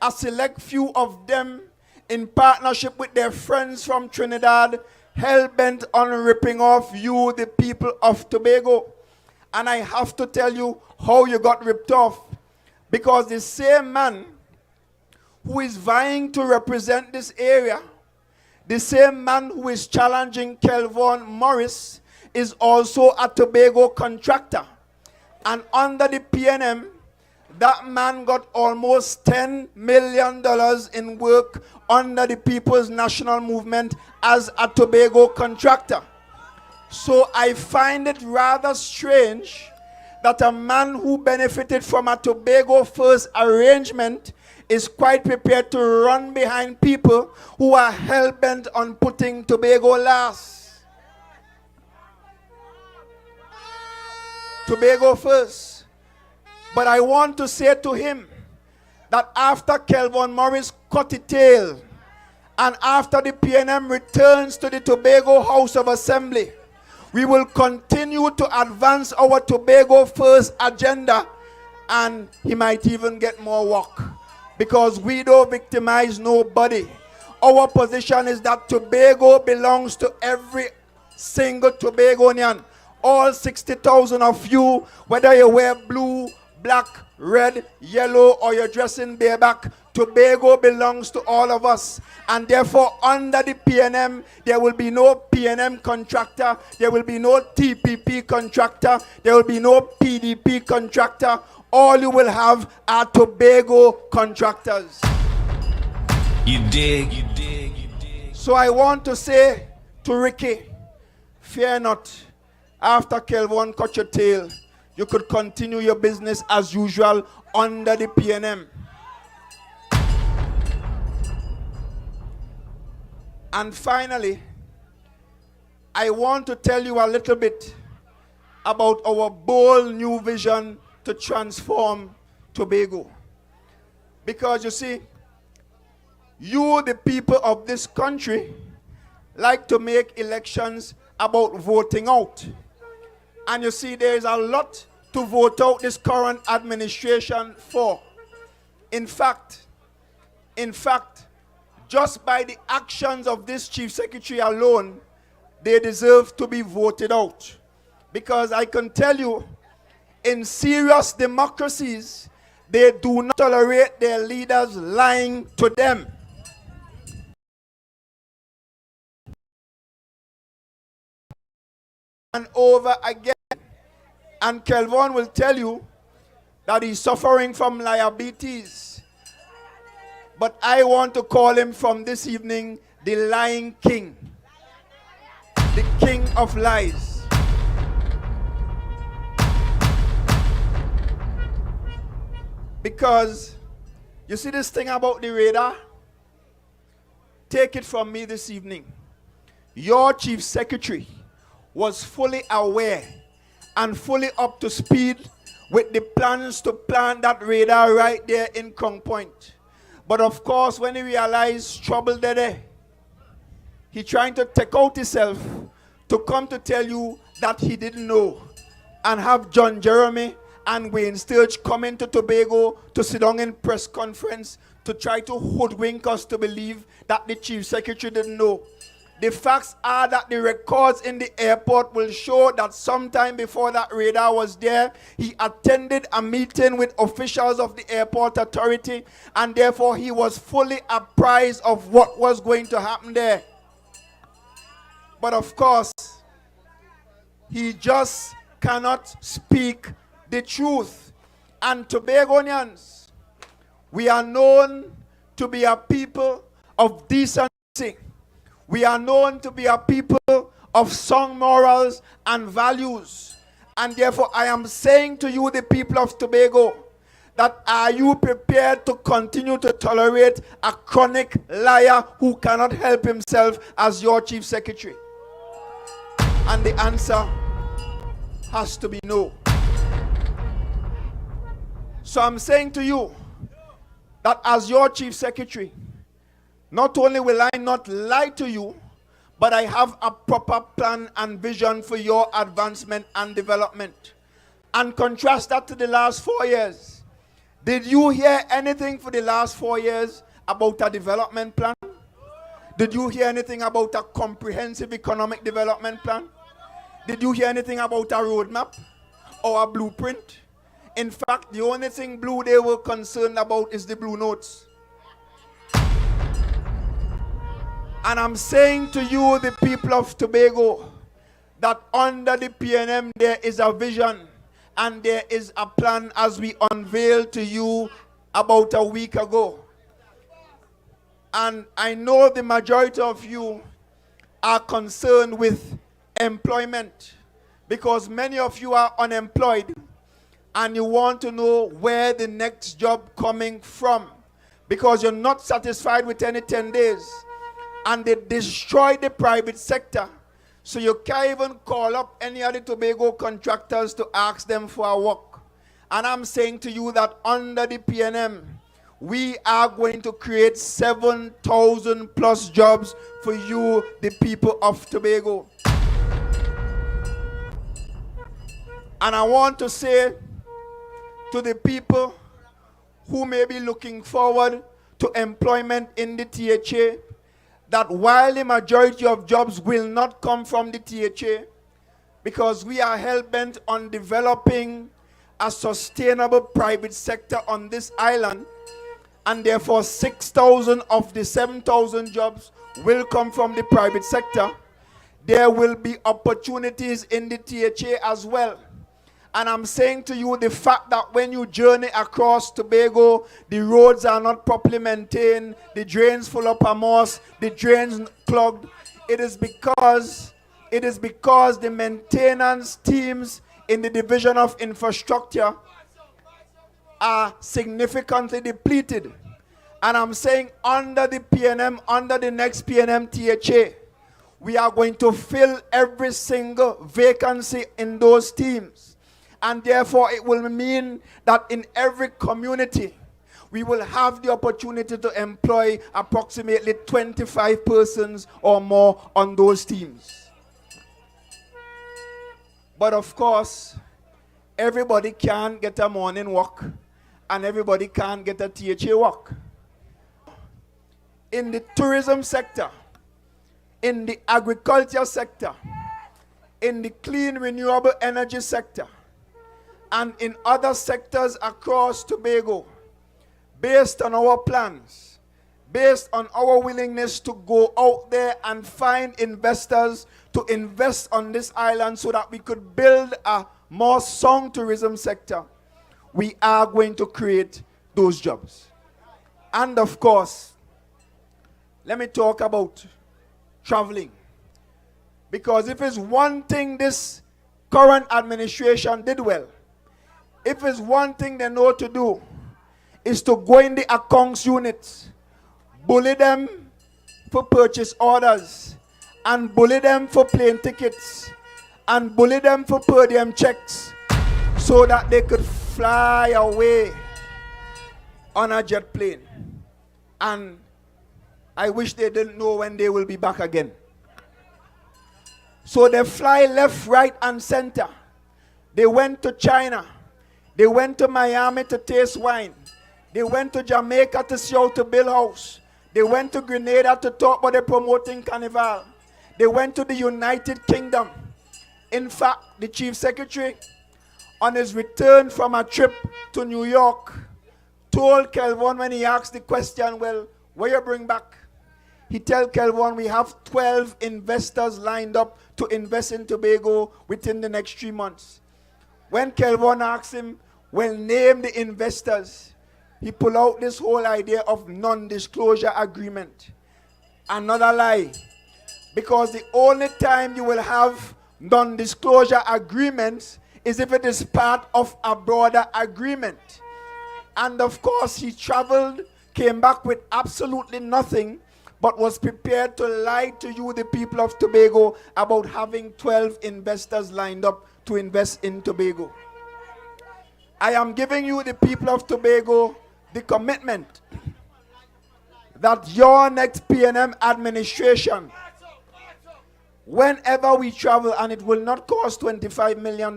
A select few of them in partnership with their friends from Trinidad, hell-bent on ripping off you, the people of Tobago. And I have to tell you how you got ripped off. Because the same man who is vying to represent this area, the same man who is challenging 𝐂𝐨𝐦𝐞 Morris, is also a Tobago contractor. And under the PNM, that man got almost $10 million in work under the People's National Movement as a Tobago contractor. So I find it rather strange that a man who benefited from a Tobago First arrangement is quite prepared to run behind people who are hell-bent on putting Tobago last. Tobago first. But I want to say to him that after 𝐂𝐨𝐦𝐞 Morris cut his tail, and after the PNM returns to the Tobago House of Assembly, we will continue to advance our Tobago First agenda, and he might even get more work. Because we don't victimize nobody. Our position is that Tobago belongs to every single Tobagonian. All 60,000 of you, whether you wear blue, black, red, yellow, or you're dressing bareback, Tobago belongs to all of us. And therefore, under the PNM, there will be no PNM contractor, there will be no TPP contractor, there will be no PDP contractor. All you will have are Tobago contractors. You dig? So I want to say to Ricky, fear not. After 𝐂𝐨𝐿 cut your tail, you could continue your business as usual under the PNM. And finally, I want to tell you a little bit about our bold new vision to transform Tobago. Because you see, you, the people of this country, like to make elections about voting out. And you see, there is a lot to vote out this current administration for. In fact, just by the actions of this Chief Secretary alone, they deserve to be voted out. Because I can tell you, in serious democracies, they do not tolerate their leaders lying to them. And over again. And 𝐂𝐨𝐿 will tell you that he's suffering from liabilities. But I want to call him from this evening the lying king. The king of lies. Because you see this thing about the radar? Take it from me this evening. Your Chief Secretary was fully aware and fully up to speed with the plans to plant that radar right there in Crown Point. But of course, when he realized trouble there, he trying to take out himself to come to tell you that he didn't know, and have John Jeremy and Wayne Sturge come into Tobago to sit down in press conference to try to hoodwink us to believe that the Chief Secretary didn't know. The facts are that the records in the airport will show that sometime before that radar was there, he attended a meeting with officials of the airport authority, and therefore he was fully apprised of what was going to happen there. But of course, he just cannot speak the truth. And Tobagonians, we are known to be a people of decency. We are known to be a people of sound morals and values. And therefore, I am saying to you, the people of Tobago, that are you prepared to continue to tolerate a chronic liar who cannot help himself as your chief secretary? And the answer has to be no. So I'm saying to you that as your chief secretary, not only will I not lie to you, but I have a proper plan and vision for your advancement and development. And contrast that to the last 4 years. Did you hear anything for the last 4 years about a development plan? Did you hear anything about a comprehensive economic development plan? Did you hear anything about a roadmap or a blueprint? In fact, the only thing blue they were concerned about is the blue notes. And I'm saying to you, the people of Tobago, that under the PNM there is a vision and there is a plan as we unveiled to you about a week ago. And I know the majority of you are concerned with employment because many of you are unemployed and you want to know where the next job coming from because you're not satisfied with any 10 days. And they destroy the private sector. So you can't even call up any of the Tobago contractors to ask them for a work. And I'm saying to you that under the PNM, we are going to create 7,000 plus jobs for you, the people of Tobago. And I want to say to the people who may be looking forward to employment in the THA, that while the majority of jobs will not come from the THA, because we are hell-bent on developing a sustainable private sector on this island, and therefore 6,000 of the 7,000 jobs will come from the private sector, there will be opportunities in the THA as well. And I'm saying to you, the fact that when you journey across Tobago, the roads are not properly maintained, the drains full of moss, the drains clogged, it is because the maintenance teams in the Division of Infrastructure are significantly depleted. And I'm saying under the PNM, under the next PNM THA, we are going to fill every single vacancy in those teams. And therefore, it will mean that in every community, we will have the opportunity to employ approximately 25 persons or more on those teams. But of course, everybody can't get a morning walk, and everybody can't get a THA walk. In the tourism sector, in the agriculture sector, in the clean renewable energy sector, and in other sectors across Tobago, based on our plans, based on our willingness to go out there and find investors to invest on this island so that we could build a more sound tourism sector, we are going to create those jobs. And of course, let me talk about traveling. Because if it's one thing this current administration did well, if it's one thing they know to do, is to go in the accounts units, bully them for purchase orders, and bully them for plane tickets, and bully them for per diem checks, so that they could fly away on a jet plane. And I wish they didn't know when they will be back again. So they fly left, right, and center. They went to China. They went to Miami to taste wine. They went to Jamaica to see how to build house. They went to Grenada to talk about the promoting carnival. They went to the United Kingdom. In fact, the chief secretary, on his return from a trip to New York, told Kelvon when he asked the question, well, what you bring back? He tell Kelvon we have 12 investors lined up to invest in Tobago within the next 3 months. When Kelvon asked him, well, name the investors, he pulled out this whole idea of non-disclosure agreement. Another lie. Because the only time you will have non-disclosure agreements is if it is part of a broader agreement. And of course, he traveled, came back with absolutely nothing, but was prepared to lie to you, the people of Tobago, about having 12 investors lined up to invest in Tobago. I am giving you, the people of Tobago, the commitment that your next PNM administration, whenever we travel, and it will not cost $25 million,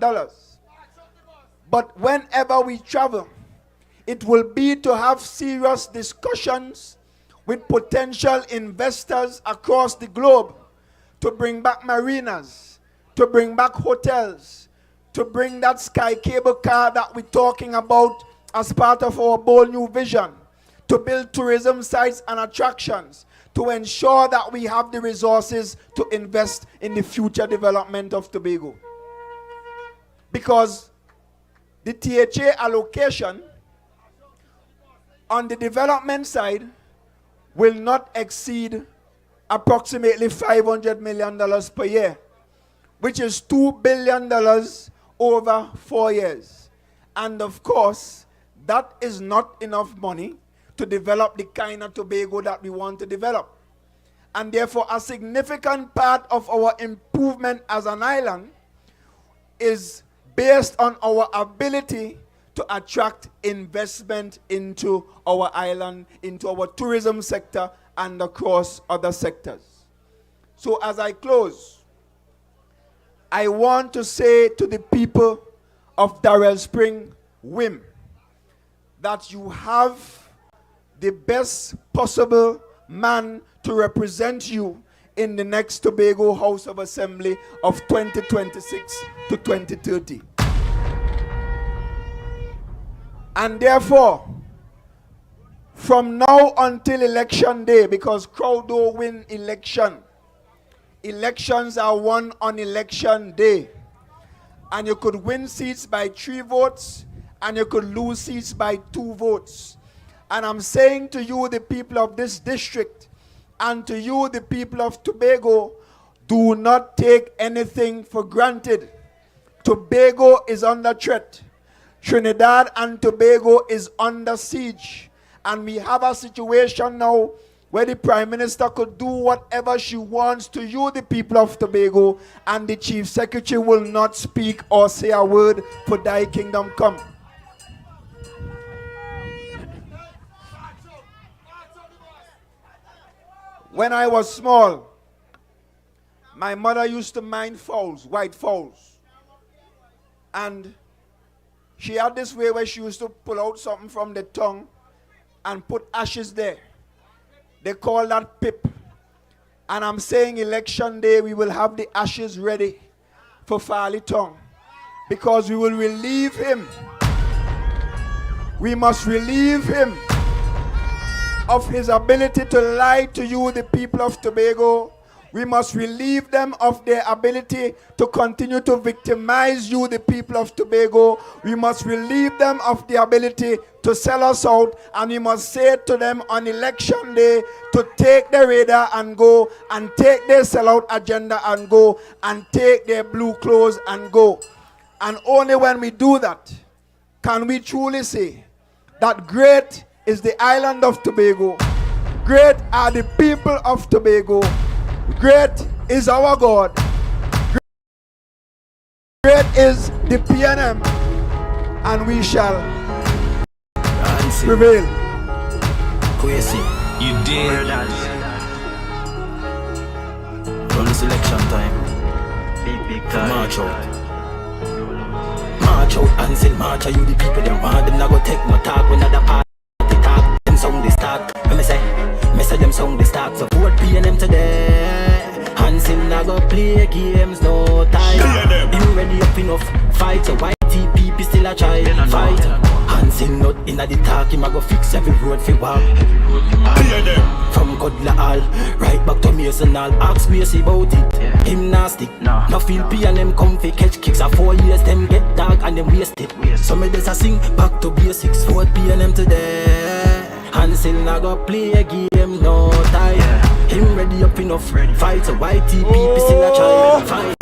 but whenever we travel, it will be to have serious discussions with potential investors across the globe to bring back marinas, to bring back hotels, to bring that sky cable car that we're talking about as part of our bold new vision, to build tourism sites and attractions, to ensure that we have the resources to invest in the future development of Tobago. Because the THA allocation on the development side will not exceed approximately $500 million per year, which is $2 billion over 4 years. And of course, that is not enough money to develop the kind of Tobago that we want to develop. And therefore, a significant part of our improvement as an island is based on our ability to attract investment into our island, into our tourism sector, and across other sectors. So as I close, I want to say to the people of Darrell Spring, WIM, that you have the best possible man to represent you in the next Tobago House of Assembly of 2026 to 2030. And therefore, from now until election day, because crowd don't win election, elections are won on election day. And you could win seats by 3 votes, and you could lose seats by 2 votes. And I'm saying to you, the people of this district, and to you, the people of Tobago, do not take anything for granted. Tobago is under threat. Trinidad and Tobago is under siege. And we have a situation now where the Prime Minister could do whatever she wants to you, the people of Tobago, and the Chief Secretary will not speak or say a word for thy kingdom come. When I was small, my mother used to mind fowls, white fowls. And she had this way where she used to pull out something from the tongue and put ashes there. They call that pip. And I'm saying election day we will have the ashes ready for Farley Tongue, because we will relieve him. We must relieve him of his ability to lie to you, the people of Tobago. We must relieve them of their ability to continue to victimize you, the people of Tobago. We must relieve them of the ability to sell us out, and we must say to them on election day to take their radar and go, and take their sellout agenda and go, and take their blue clothes and go. And only when we do that can we truly say that great is the island of Tobago, great are the people of Tobago, great is our God, great is the PNM, and we shall prevail. You did. From this election time, big time. March out and sing march out. You the people them want them not go take no talk when other party talk. Them song they start. When me say them song they start. So vote PNM today. Hansel not go play games no time. You ready up enough fight. So YTP still a try fight. Hansel not in the talk. Him a go fix every road fi walk. From Godla Hall right back to Mason Hall. Ask Macy about it. Him nasty. No feel PNM comfy catch kicks. A 4 years them get dark and them waste it. So me just a sing back to basics. Vote PNM today. Hansel not go play a game no time. Him ready up enough fight. So YTP still a try fight.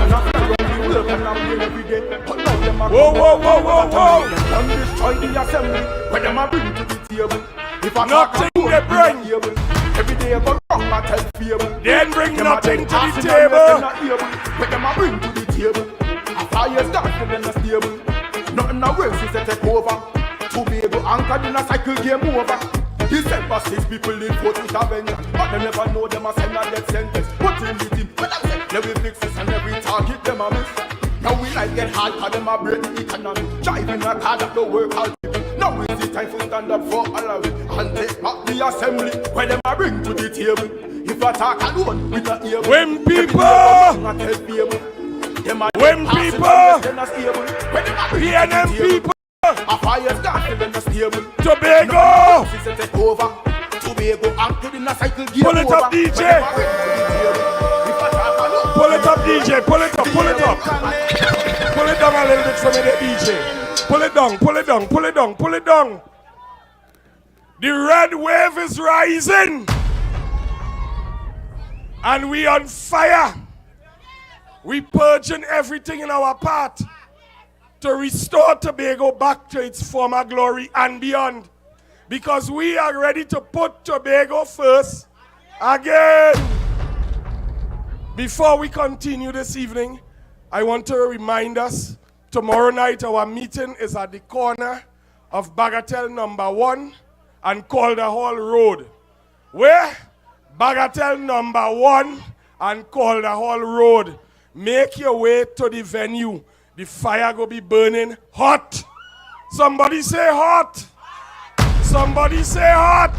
them a Whoa, whoa, whoa, whoa, whoa. Them destroy the assembly. When them a bring to the table. If I Nothing they bring. Every day I go wrong, I tell fable. Then bring Them nothing to the passing table. and not able. When them a bring to the table. A fire start to them a stable. Nothing a worse is to take over. To be able anchored in a cycle game over. He said for 6 people in court with a vengeance. But they never know them a send a death sentence. Put him with him. But I said, let me fix this and every target them a miss. Now we like get hard cause them a break the economy. Driving a car that don't work out. Now is the time for stand up for all of it. And take back the assembly. Where them a bring to the table. If I talk alone, we not able. When people, when people, PNM people, a fire started in the stable. Tobago, Take over. Tobago anchored in a cycle game. Pull it up, DJ. Pull it up, DJ. Pull it up, pull it up. Pull it down a little bit for me, the DJ. Pull it down, pull it down, pull it down, pull it down. The red wave is rising. And we on fire. We purging everything in our path to restore Tobago back to its former glory and beyond. Because we are ready to put Tobago first again. Before we continue this evening, I want to remind us, tomorrow night our meeting is at the corner of Bagatelle number 1 and Calder Hall Road. Where? Bagatelle number 1 and Calder Hall Road. Make your way to the venue. The fire go be burning hot. Somebody say hot. Somebody say hot.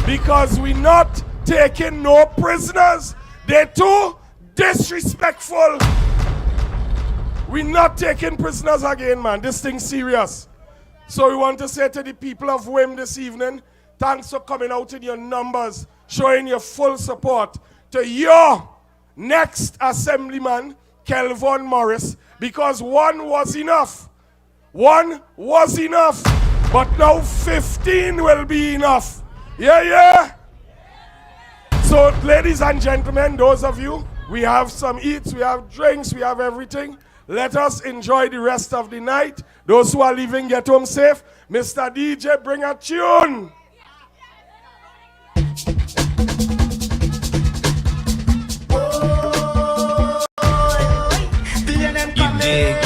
Because we not taking no prisoners. They're too disrespectful. We not taking prisoners again, man. This thing's serious. So we want to say to the people of WIM this evening, thanks for coming out in your numbers, showing your full support to your next assemblyman, Kelvon Morris, because 1 was enough. 1 was enough. But now 15 will be enough. Yeah, yeah. So, ladies and gentlemen, those of you, we have some eats, we have drinks, we have everything. Let us enjoy the rest of the night. Those who are leaving, get home safe. Mr. DJ, bring a tune. You dig?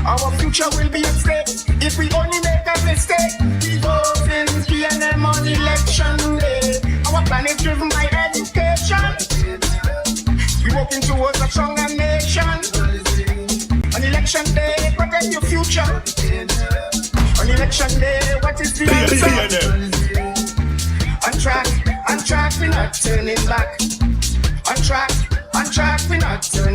Our future will be at stake if we only make a mistake. We vote in PNM on election day. Our plan is driven by education. We walking towards a stronger nation. On election day, protect your future. On election day, what is the answer? On track, we're not turning back. On track, we're not turning back.